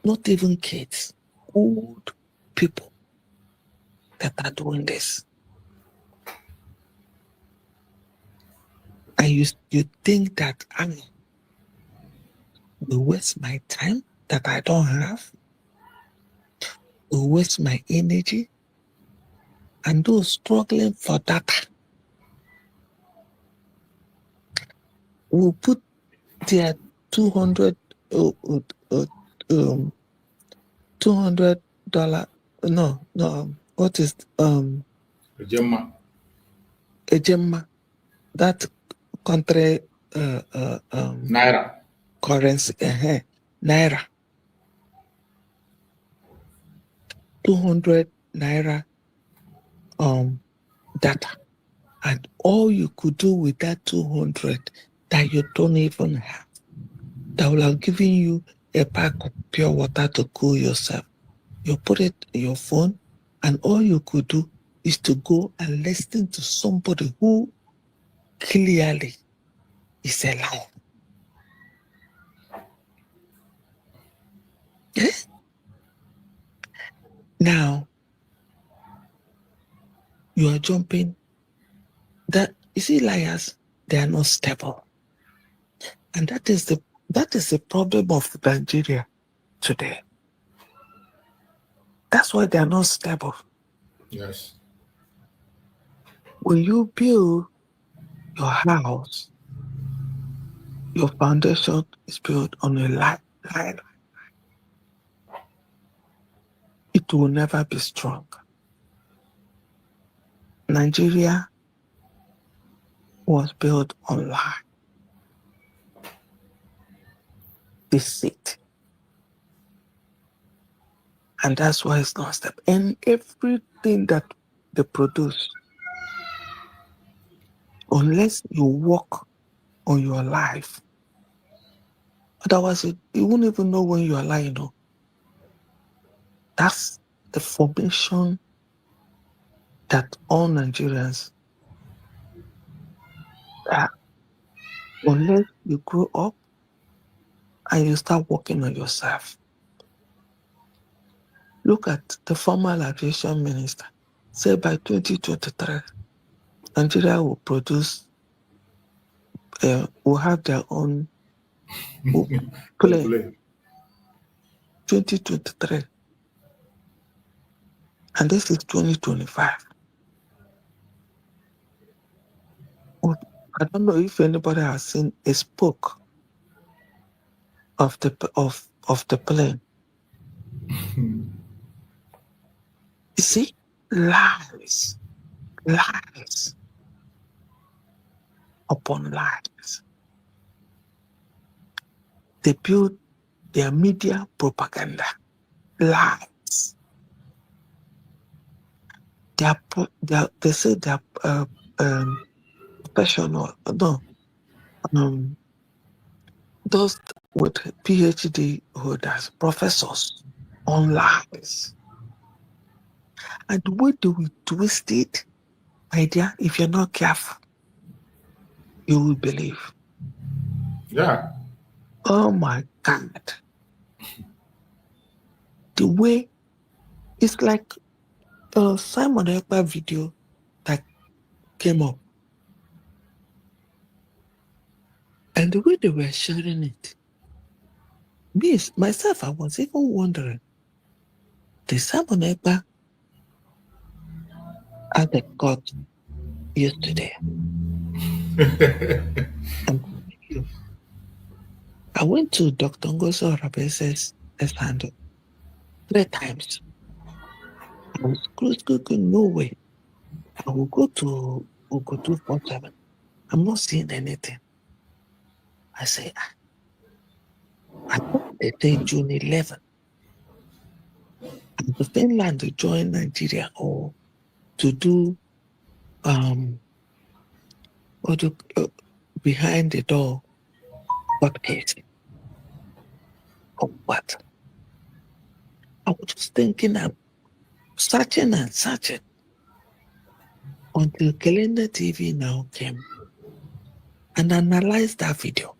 Not even kids, old people that are doing this. And you think that I will waste my time that I don't have, will waste my energy, and those struggling for data will put their $200 what is Ejemma, that country Naira currency, Naira, 200 Naira data, and all you could do with that 200 that you don't even have, that will have given you a pack of pure water to cool yourself. You put it in your phone, and all you could do is to go and listen to somebody who clearly is a liar. Yes? Now, you are jumping. That, you see, liars, they are not stable. And that is the problem of Nigeria today. That's why they are not stable. Yes. When you build your house, your foundation is built on a lie. It will never be strong. Nigeria was built on lie, deceit. And that's why it's not stable. And every everything that they produce, unless you work on your life, otherwise you won't even know when you are lying. No, that's the formation that all Nigerians are. Unless you grow up and you start working on yourself. Look at the former aviation minister. Say by 2023, Nigeria will produce, will have their own plane. 2023. And this is 2025. I don't know if anybody has seen a spoke of the plane. You see, lies upon lies. They build their media propaganda. Lies. They say they are professional. No. Those with PhD holders, professors on lies. And the way they will twist it, my dear, if you're not careful, you will believe. Yeah. Oh my God. The way it's like Simon Ekpa video that came up. And the way they were sharing it, myself, I was even wondering, the Simon Ekpa at the court yesterday. And I went to Dr. Ngozo Rabese's handle 3 times. I was clicking, no way. I will go to 247. I'm not seeing anything. I say, I thought they say June 11. And the Finland to join Nigeria or to do behind the door court case. Or what? I was just thinking, I'm searching and searching until Calendar TV now came and analyzed that video.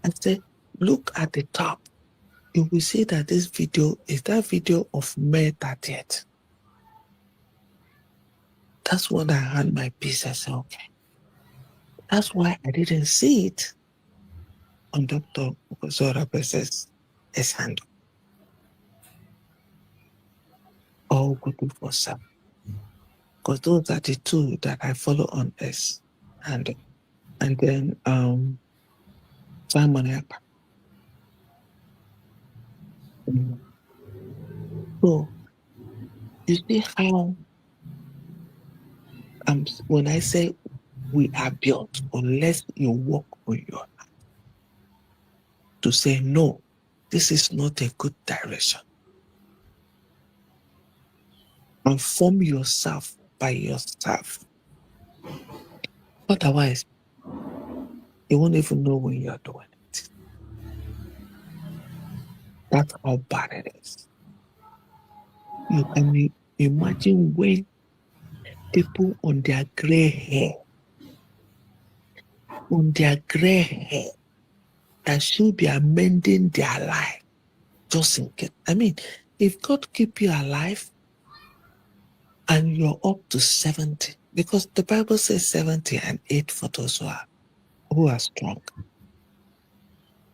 And said, look at the top. You will see that this video is that video of May 30th. That's when I had my piece. I said, okay. That's why I didn't see it on Dr. Zora Bese's handle. Or Google for some. Because those are the 2 that I follow on S handle. And then Simon Ekpa. So you see how when I say we are built, unless you work on your life to say no, this is not a good direction. And form yourself by yourself. Otherwise, you won't even know when you're doing it. That's how bad it is. You can imagine when people on their gray hair, that should be amending their life, just in case. I mean, if God keep you alive and you're up to 70, because the Bible says 70 and 8 for those who are strong.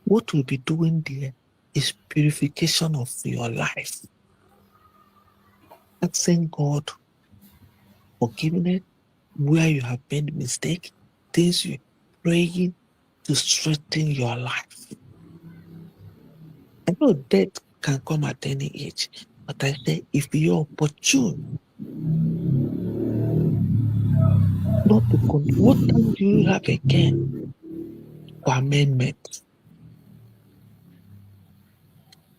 What we'll be doing there is purification of your life. Asking God forgiveness where you have made mistake, things you praying to strengthen your life. I know death can come at any age, but I say if you're opportune, not to what time do you have again for amendment?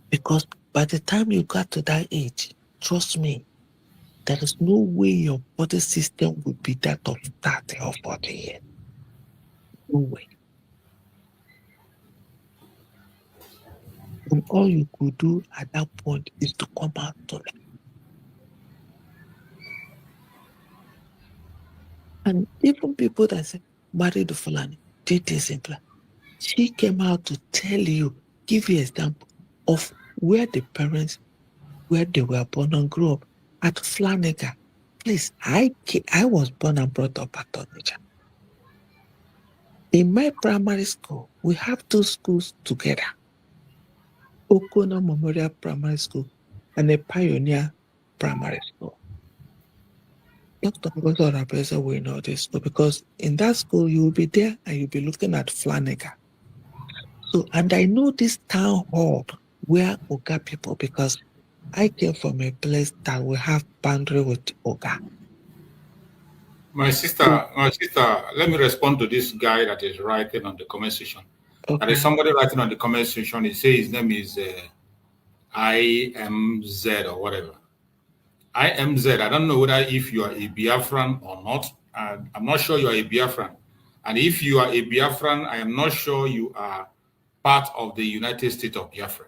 Because by the time you got to that age, trust me, There is no way your body system will be that of 30 or 40 years. No way. And all you could do at that point is to come out to them. And even people that say, marry the Fulani, did this simpler. She came out to tell you, give you an example of where the parents, where they were born and grew up at Flanagan. Please, I was born and brought up at Onitsha. In my primary school, we have two schools together. Okona Memorial Primary School and a Pioneer Primary School. Dr. Ngozo will know this, but because in that school you will be there and you'll be looking at Flanagan. So, and I know this town hall where Oga people, because I came from a place that we have boundary with Oga. My sister, let me respond to this guy that is writing on the comment section. Okay. There is somebody writing on the comment section. He says his name is IMZ or whatever. IMZ. I don't know whether if you are a Biafran or not. I'm not sure you are a Biafran. And if you are a Biafran, I am not sure you are part of the United States of Biafra.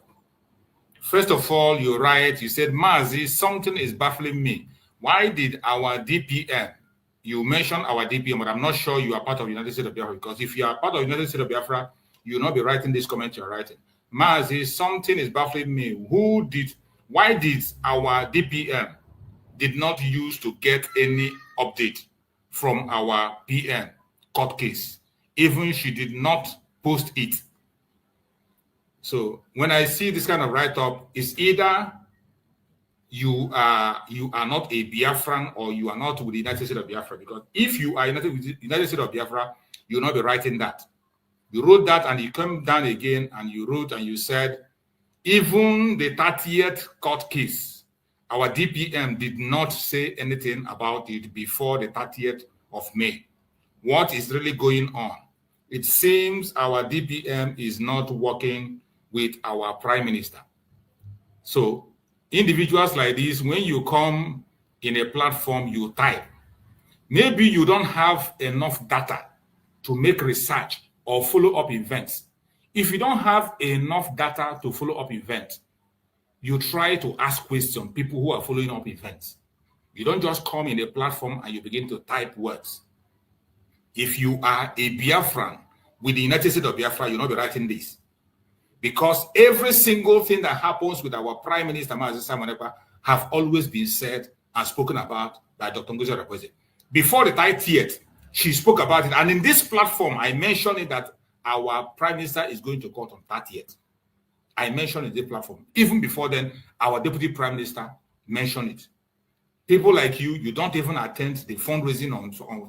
First of all, you write, you said, Mazi, something is baffling me. Why did our DPM, you mentioned our DPM, but I'm not sure you are part of the United States of Biafra, because if you are part of the United States of Biafra, you will not be writing this comment you're writing. Mazi, something is baffling me. Why did our DPM did not use to get any update from our PM court case? Even she did not post it. So when I see this kind of write-up, it's either you are not a Biafran or you are not with the United States of Biafra. Because if you are united with the United States of Biafra, you will not be writing that. You wrote that and you come down again and you wrote and you said, even the 30th court case, our DPM did not say anything about it before the 30th of May. What is really going on? It seems our DPM is not working with our Prime Minister. So individuals like this, when you come in a platform, you type. Maybe you don't have enough data to make research or follow up events. If you don't have enough data to follow up events, you try to ask questions, people who are following up events. You don't just come in a platform and you begin to type words. If you are a Biafran with the United States of Biafra, you'll not be writing this. Because every single thing that happens with our Prime Minister, have always been said and spoken about by Dr. Ngozi Orakwe. Before the 30th, she spoke about it. And in this platform, I mentioned it that our Prime Minister is going to court on 30th. I mentioned it in the platform. Even before then, our Deputy Prime Minister mentioned it. People like you don't even attend the fundraising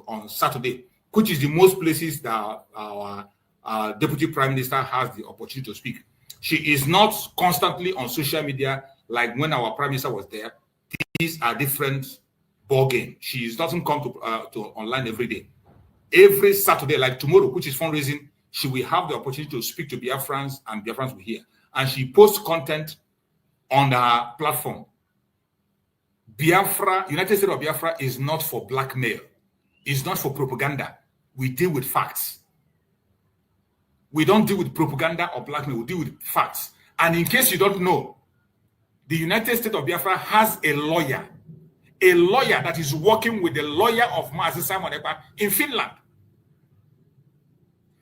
on Saturday, which is the most places that our Deputy Prime Minister has the opportunity to speak. She is not constantly on social media like when our Prime Minister was there. These are different ball game. She doesn't come to online every day. Every Saturday, like tomorrow, which is fundraising, she will have the opportunity to speak to Biafrans and Biafrans will hear. And she posts content on her platform. Biafra, United States of Biafra is not for blackmail. It's not for propaganda. We deal with facts. We don't deal with propaganda or blackmail. We deal with facts. And in case you don't know, the United States of Biafra has a lawyer that is working with the lawyer of Mazi Simon Ekpa in Finland.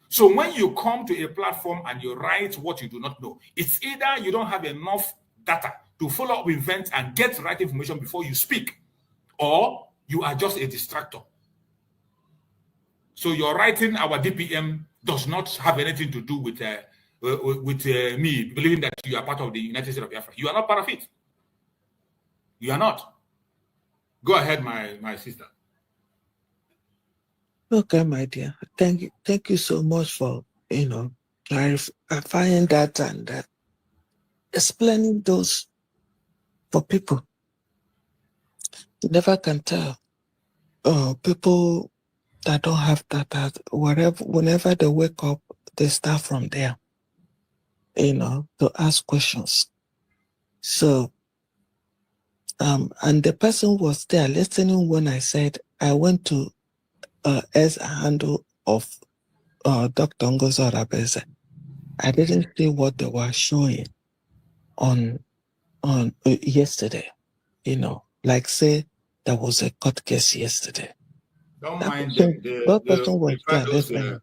So when you come to a platform and you write what you do not know, it's either you don't have enough data to follow up events and get right information before you speak, or you are just a distractor. So your writing our DPM does not have anything to do with me believing that you are part of the United States of Biafra. You are not part of it. You are not. Go ahead, my sister. Okay, my dear. Thank you so much for clarifying that and explaining those for people. You never can tell. People that don't have data, whenever they wake up, they start from there, to ask questions. So And the person was there listening when I said I went to as a handle of Dr. Ngozo Rabeze. I didn't see what they were showing on yesterday. Like say there was a court case yesterday. Don't That mind person, them. that person was there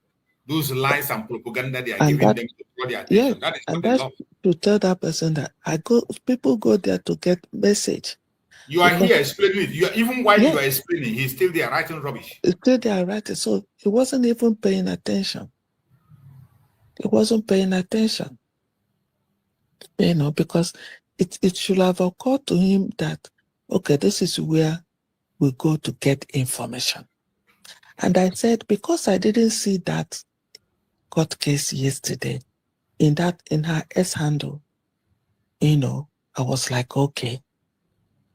Those lies and propaganda they are and giving that, them to draw their yes, attention. That is and what they that's love. to tell that person that people go there to get message. You are Because, here explaining it. You are, even while yes, you are explaining, he's still there writing rubbish. still they are writing. So he wasn't even paying attention. He wasn't paying attention. Because it should have occurred to him that, okay, this is where we go to get information. And I said, because I didn't see that court case yesterday in her S handle, I was like, okay,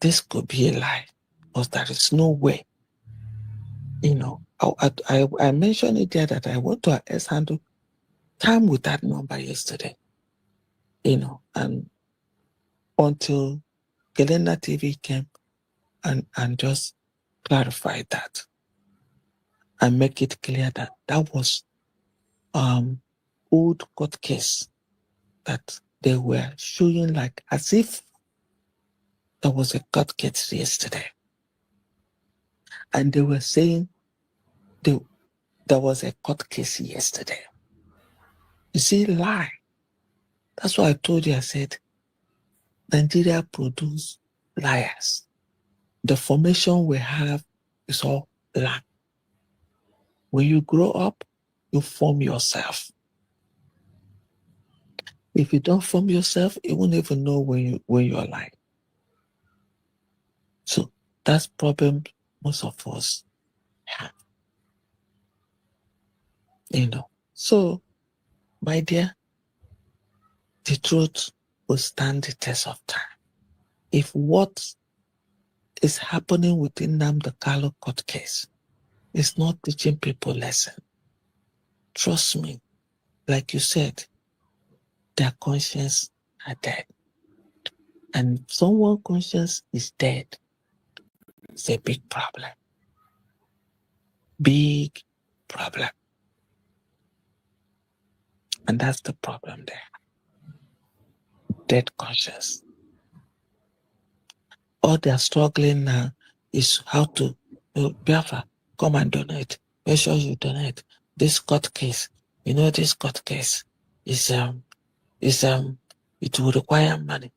this could be a lie, because there is no way. I mentioned it there that I went to her S handle time with that number yesterday, and until Gelena TV came and just clarified that and make it clear that that was old court case that they were showing like as if there was a court case yesterday. And they were saying there was a court case yesterday. You see, lie. That's why I told you, I said, Nigeria produce liars. The formation we have is all lie. When you grow up, you form yourself. If you don't form yourself, you won't even know when you're lying. So that's problem most of us have. So, my dear, the truth will stand the test of time. If what is happening within the Kalo court case is not teaching people lesson, trust me, like you said, their conscience are dead. And if someone's conscience is dead, it's a big problem. Big problem. And that's the problem there. Dead conscience. All they're struggling now is how to, Biafra, come and donate. Make sure you donate. This court case, this court case is it will require money.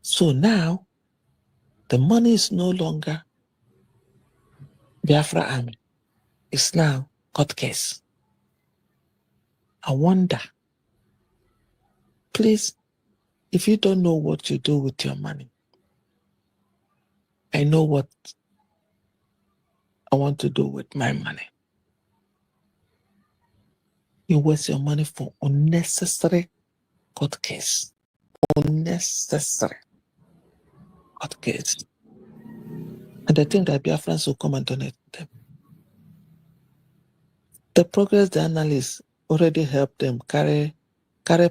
So now the money is no longer Biafra army. It's now court case. I wonder, please, if you don't know what you do with your money, I know what I want to do with my money. You waste your money for unnecessary court case. Unnecessary court case. And I think that Biafrans will come and donate them. The progress the analysts already helped them carry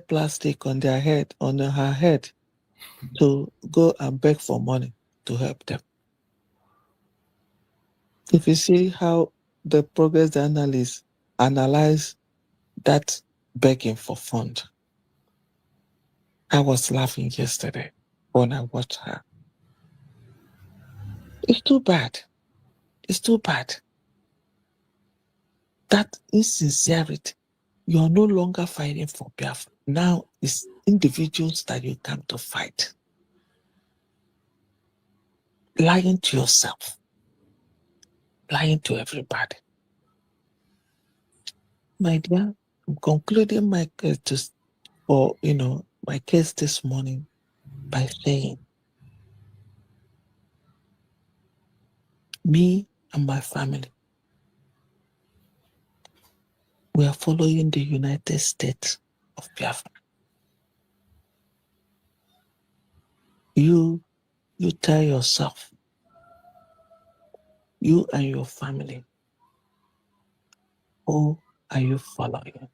plastic on their head, on her head, to go and beg for money to help them. If you see how the progress the analysts analyze that begging for fund, I was laughing yesterday when I watched her. It's too bad. It's too bad. That insincerity, you're no longer fighting for Biafra. Now it's individuals that you come to fight. Lying to yourself. Lying to everybody. My dear, I'm concluding my case my case this morning by saying, me and my family, we are following the United States of Biafra. You tell yourself, you and your family, who are you following?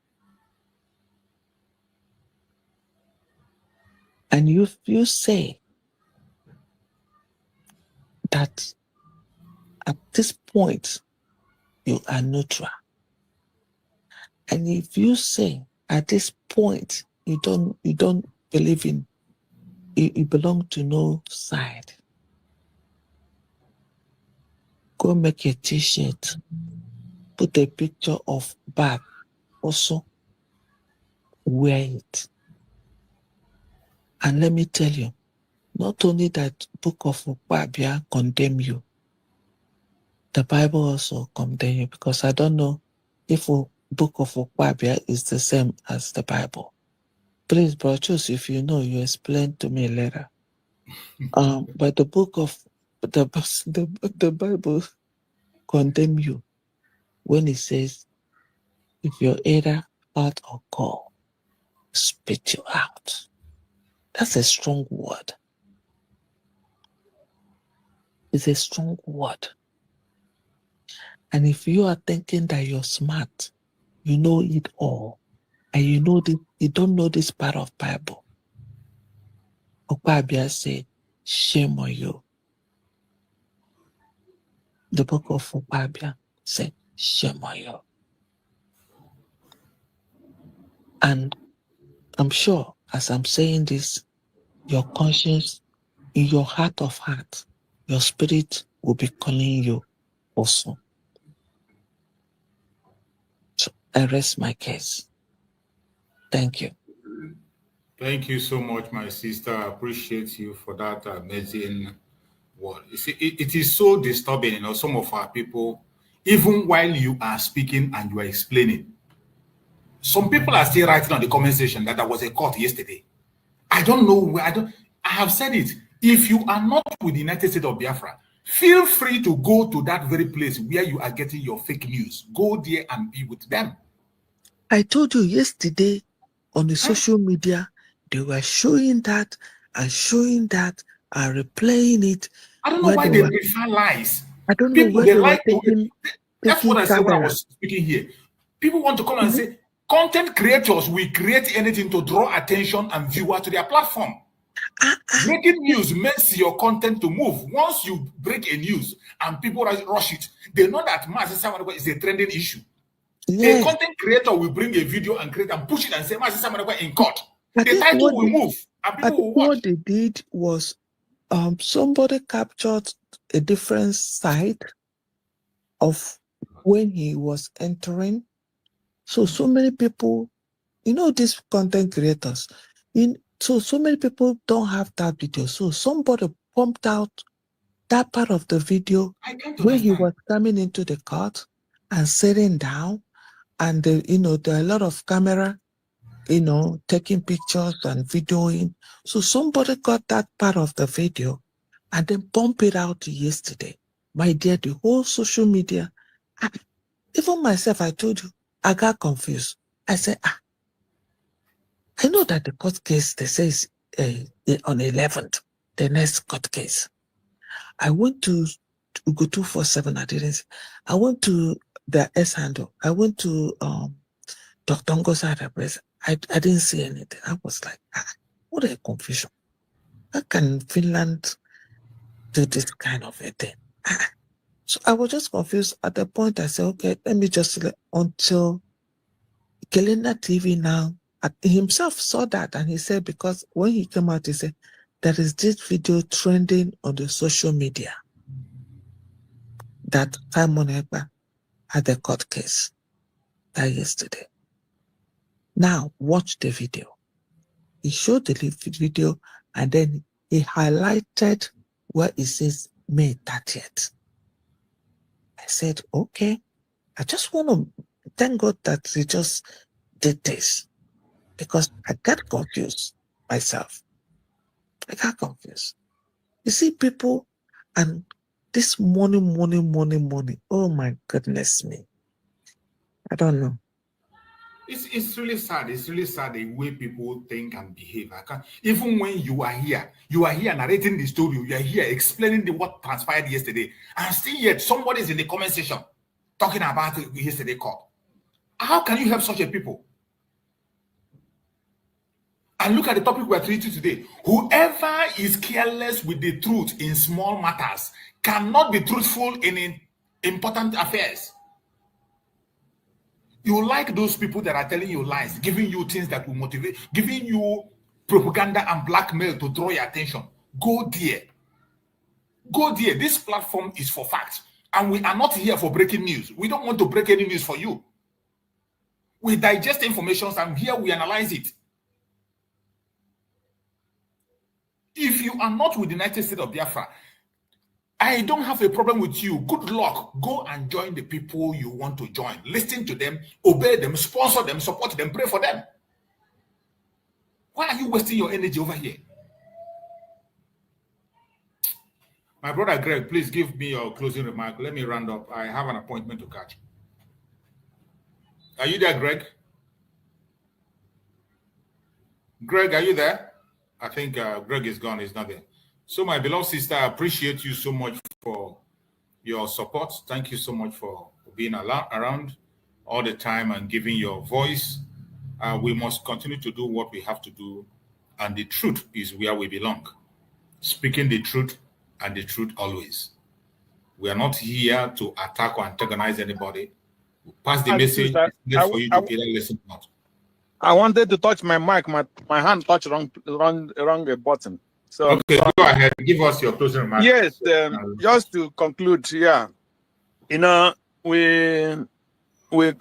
And you say that at this point you are neutral. And if you say at this point you don't believe in, you belong to no side, go make a t-shirt, put a picture of bag, also wear it. And let me tell you, not only that book of Ukpabia condemn you, the Bible also condemn you, because I don't know if a book of Ukpabia is the same as the Bible. Please, Bro Chus, if you know, you explain to me later. But the book of the Bible condemn you when it says, if you're either hot or cold, spit you out. That's a strong word. It's a strong word. And if you are thinking that you're smart, you know it all, and you don't know this part of Bible, Ukpabia said, shame on you. The book of Ukpabia said, shame on you. And I'm sure as I'm saying this, your conscience, in your heart of heart, your spirit will be calling you also. So I rest my case. Thank you. Thank you so much, my sister. I appreciate you for that amazing word. You see, it is so disturbing, some of our people, even while you are speaking and you are explaining, some people are still writing on the comment section that there was a court yesterday. I don't know where, I have said it. If you are not with the United States of Biafra, feel free to go to that very place where you are getting your fake news. Go there and be with them. I told you yesterday on the social media, they were showing that and replaying it. I don't know why they prefer lies. I don't People, know where they they like were to. That's what I said when I was speaking here. People want to come and say, content creators will create anything to draw attention and viewer to their platform. Breaking news makes your content to move. Once you break a news and people rush it, they know that mass is a trending issue. Yes. A content creator will bring a video and create and push it and say mass in court. The title will move and people will watch. What they did was somebody captured a different side of when he was entering. So many people, these content creators, so many people don't have that video. So somebody pumped out that part of the video where he was coming into the court and sitting down, and there are a lot of camera, taking pictures and videoing. So somebody got that part of the video and then pump it out yesterday. My dear, the whole social media, even myself, I told you, I got confused. I said, I know that the court case, they say is on 11th, the next court case. I went to Ugo 247, I didn't see. I went to the S handle. I went to Dr. Ngo's address. I didn't see anything. I was like, what a confusion. How can Finland do this kind of a thing? So I was just confused. At the point I said, okay, let me just until Kelena TV now himself saw that, and he said, because when he came out, he said, there is this video trending on the social media that Simon Ekpa had a court case that yesterday. Now watch the video. He showed the video and then he highlighted where it says May 30th. I said, okay, I just want to thank God that he just did this, because I got confused myself. I got confused. You see, people, and this money. Oh my goodness me. I don't know. It's really sad. It's really sad the way people think and behave. Even when you are here narrating the story, you are here explaining what transpired yesterday, and still yet somebody is in the comment section talking about yesterday court. How can you help such a people? And look at the topic we're treating today. Whoever is careless with the truth in small matters cannot be truthful in important affairs. You like those people that are telling you lies, giving you things that will motivate, giving you propaganda and blackmail to draw your attention. Go there. Go there. This platform is for facts. And we are not here for breaking news. We don't want to break any news for you. We digest information and here we analyze it. If you are not with the United States of Biafra, I don't have a problem with you. Good luck. Go and join the people you want to join. Listen to them, obey them, sponsor them, support them, pray for them. Why are you wasting your energy over here? My brother Greg, please give me your closing remark. Let me round up. I have an appointment to catch. Are you there, Greg? Greg, are you there? I think Greg is gone. He's not there. So my beloved sister, I appreciate you so much for your support. Thank you so much for being around all the time and giving your voice. We must continue to do what we have to do. And the truth is where we belong. Speaking the truth and the truth always. We are not here to attack or antagonize anybody. We pass the message for you to either listen or not. I wanted to touch my mic. My hand touched wrong button. So okay, go ahead. Give us your closing remarks. Yes, just to conclude, yeah. You know, we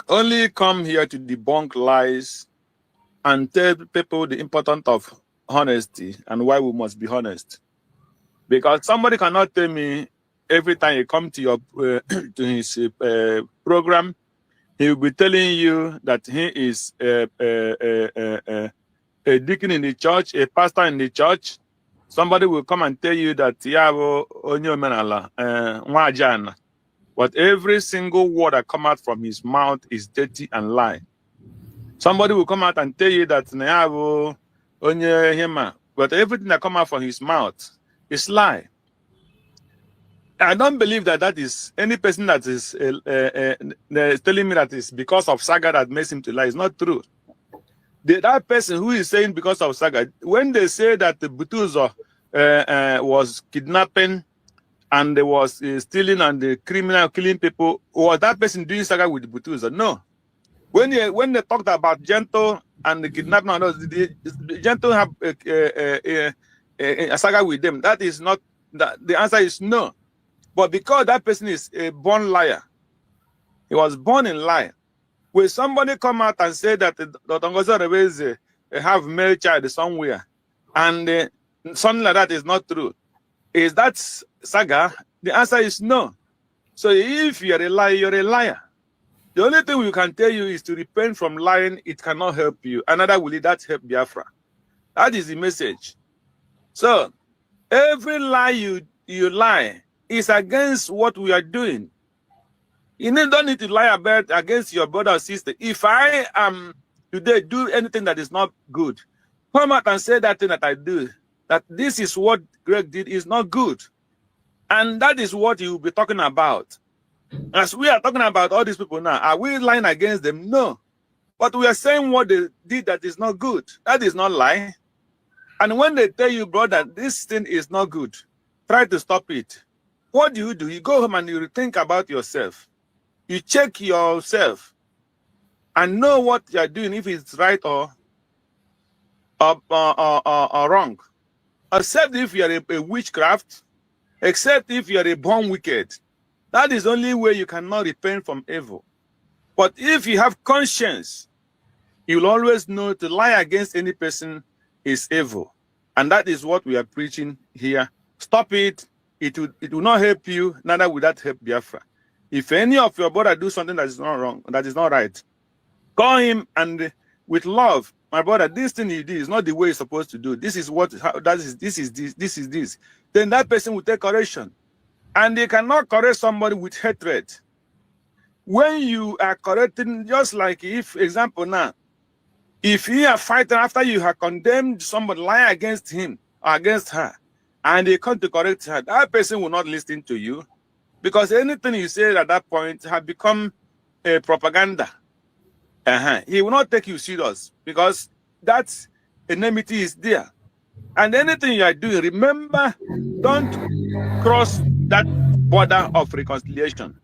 only come here to debunk lies and tell people the importance of honesty and why we must be honest. Because somebody cannot tell me every time you come to your to his program, he will be telling you that he is a deacon in the church, a pastor in the church. Somebody will come and tell you that but every single word that comes out from his mouth is dirty and lie. Somebody will come out and tell you that but everything that comes out from his mouth is lie. I don't believe that is any person that is telling me that it's because of Saga that makes him to lie. It's not true. That person who is saying because of Saga, when they say that the Butuzo was kidnapping and they was stealing and the criminal killing people, was that person doing Saga with the Butuzo? No. When they talked about Gento and the kidnapping, Gento have a Saga with them. That is not. The answer is no. But because that person is a born liar, he was born in lie. Will somebody come out and say that Dr. Ngozi have male child somewhere, and something like that is not true? Is that Saga? The answer is no. So if you're a liar, you're a liar. The only thing we can tell you is to repent from lying. It cannot help you. Another will that help Biafra. That is the message. So every lie you lie is against what we are doing. You don't need to lie about against your brother or sister. If I am today do anything that is not good, come out and say that thing that I do, that this is what Greg did is not good. And that is what you will be talking about. As we are talking about all these people now, are we lying against them? No. But we are saying what they did that is not good. That is not lie. And when they tell you, brother, this thing is not good, try to stop it. What do? You go home and you think about yourself. You check yourself and know what you're doing, if it's right or wrong. Except if you're a witchcraft, except if you're a born wicked. That is the only way you cannot repent from evil. But if you have conscience, you will always know to lie against any person is evil. And that is what we are preaching here. Stop it. It will not help you, neither will that help Biafra. If any of your brother do something that is not wrong, that is not right, call him and with love, my brother, this thing you did is not the way you're supposed to do. This is this. Then that person will take correction. And they cannot correct somebody with hatred. When you are correcting, just like if, example now, if you are fighting after you have condemned somebody, lie against him or against her, and they come to correct her, that person will not listen to you, because anything you say at that point have become a propaganda. He will not take you serious because that enmity is there. And anything you are doing, remember, don't cross that border of reconciliation.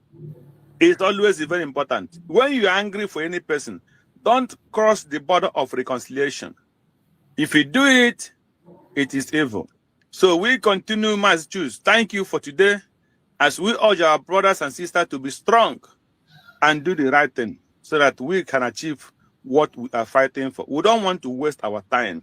It's always very important. When you are angry for any person, don't cross the border of reconciliation. If you do it, it is evil. So we continue, Massachusetts. Thank you for today, as we urge our brothers and sisters to be strong and do the right thing so that we can achieve what we are fighting for. We don't want to waste our time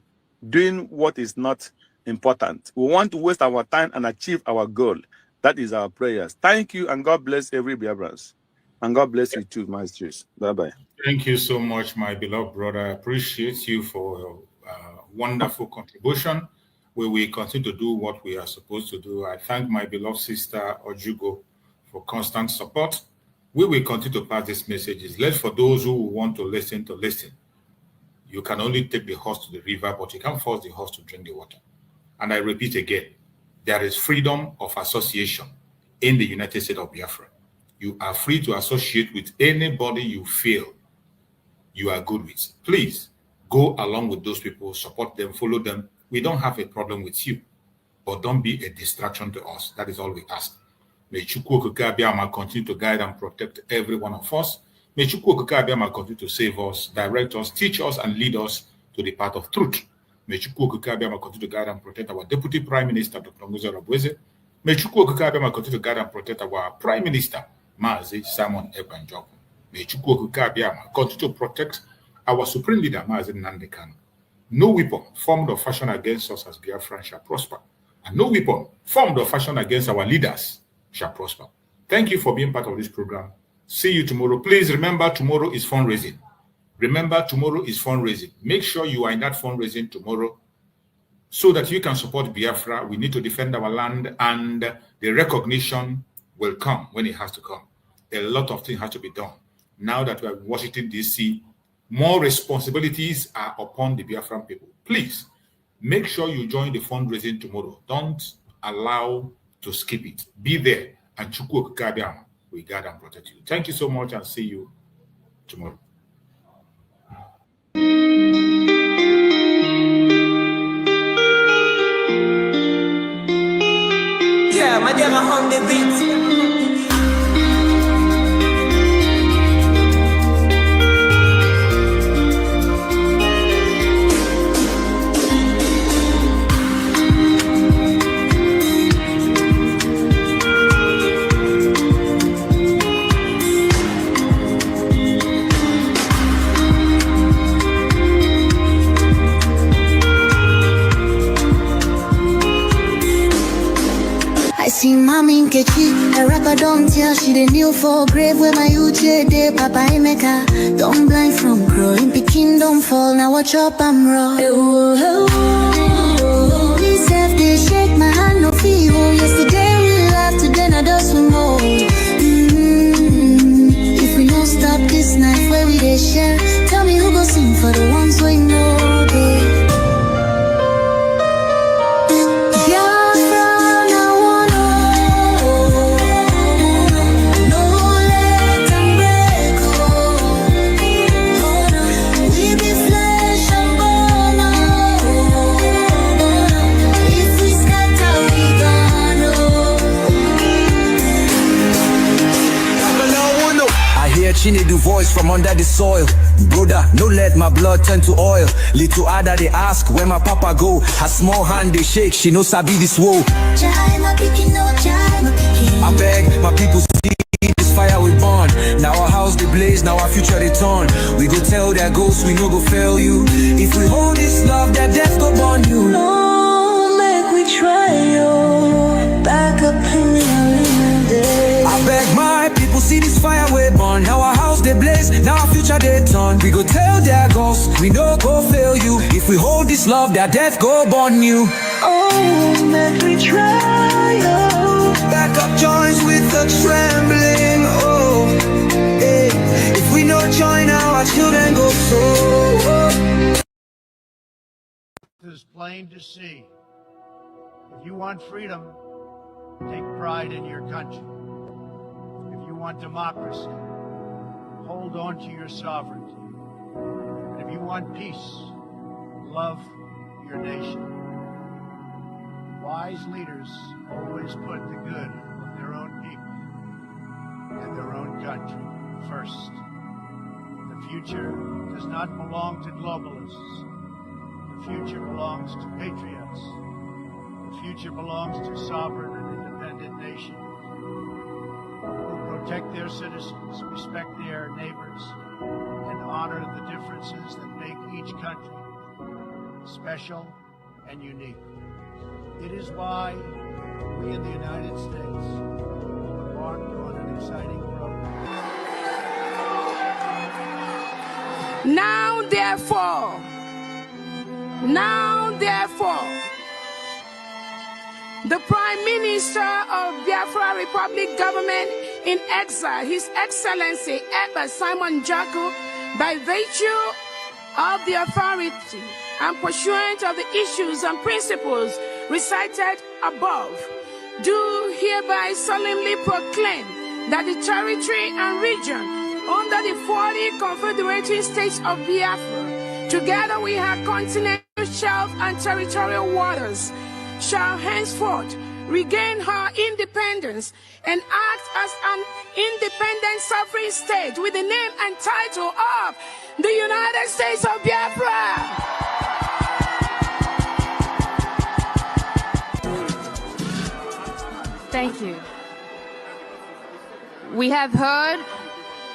doing what is not important. We want to waste our time and achieve our goal. That is our prayers. Thank you, and God bless every Biafrans. And God bless you too, Massachusetts. Bye-bye. Thank you so much, my beloved brother. I appreciate you for your wonderful contribution. We will continue to do what we are supposed to do. I thank my beloved sister Ojugo for constant support. We will continue to pass these messages. Let for those who want to listen. You can only take the horse to the river, but you can't force the horse to drink the water. And I repeat again, there is freedom of association in the United States of Biafra. You are free to associate with anybody you feel you are good with. Please go along with those people, support them, follow them. We don't have a problem with you, but don't be a distraction to us. That is all we ask. May Chukwu Okike Abiama continue to guide and protect every one of us. May Chukwu Okike Abiama continue to save us, direct us, teach us, and lead us to the path of truth. May Chukwu Okike Abiama continue to guide and protect our Deputy Prime Minister, Dr. Ngozi Orebweze. May Chukwu Okike Abiama continue to guide and protect our Prime Minister, Mazi Simon Ekpanjoku. May Chukwu Okike Abiama continue to protect our Supreme Leader, Mazi Nnamdi Kanu. No weapon formed or fashioned against us as Biafrans shall prosper, and no weapon formed or fashioned against our leaders shall prosper. Thank you for being part of this program. See you tomorrow. Please remember, tomorrow is fundraising. Make sure you are in that fundraising tomorrow so that you can support Biafra. We need to defend our land, and the recognition will come when it has to come. A lot of things have to be done. Now that we are in Washington, D.C., more responsibilities are upon the Biafran people. Please, make sure you join the fundraising tomorrow. Don't allow to skip it. Be there, and Chukwu Okike Abiama will guide and protect you. Thank you so much, and see you tomorrow. Yeah, my dear, on the beat. I see mommy Nkechi, a rapper don't tell she the new for grave where my uche de Papa Emeka. Don't blind from growing, Peking don't fall, now watch up I'm raw. Me self they shake my hand no feel. Yesterday we laughed, today not us we more. If we don't stop this night where we they share, tell me who go sing for the ones we know they. She need the voice from under the soil. Brother, no let my blood turn to oil. Little Ada they ask where my papa go. Her small hand they shake, she no sabi this woe. I beg my people see this fire we burn. Now our house they blaze, now our future they turn. We go tell their ghosts we no go fail you. If we hold this love, that death go burn you. No, make we try yo. Back up in the day. I beg my people see this fire we burn. Now our house they blaze, now our future they turn. We go tell their ghosts, we no go fail you. If we hold this love, that death go burn you. Oh, make we try yo. Back up joins with the trembling. Oh, hey. If we no join now, our children go so. It is plain to see. If you want freedom, take pride in your country. If you want democracy, hold on to your sovereignty. And if you want peace, love your nation. Wise leaders always put the good of their own people and their own country first. The future does not belong to globalists. The future belongs to patriots. The future belongs to sovereign and independent nations who protect their citizens, respect their neighbors, and honor the differences that make each country special and unique. It is why we in the United States embarked on an exciting program. Now therefore, the Prime Minister of Biafra Republic Government in exile, His Excellency Edward Simon Jaku, by virtue of the authority and pursuant of the issues and principles recited above, do hereby solemnly proclaim that the territory and region under the 40 confederating states of Biafra, together with her continental shelf and territorial waters, shall henceforth regain her independence and act as an independent sovereign state with the name and title of the United States of Biafra. Thank you. We have heard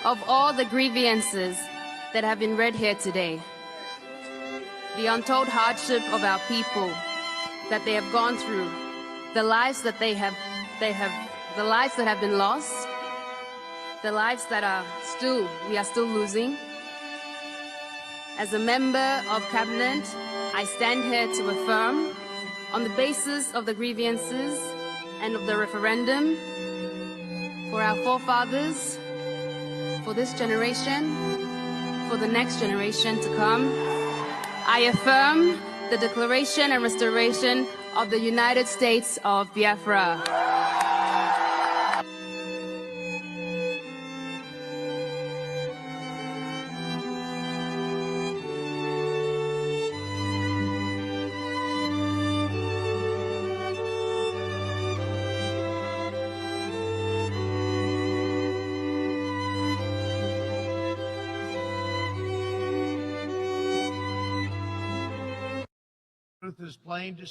of all the grievances that have been read here today. The untold hardship of our people that they have gone through, the lives that the lives that have been lost, the lives that we are still losing. As a member of cabinet, I stand here to affirm, on the basis of the grievances and of the referendum, for our forefathers, for this generation, for the next generation to come, I affirm the declaration and restoration of the United States of Biafra. Truth is plain to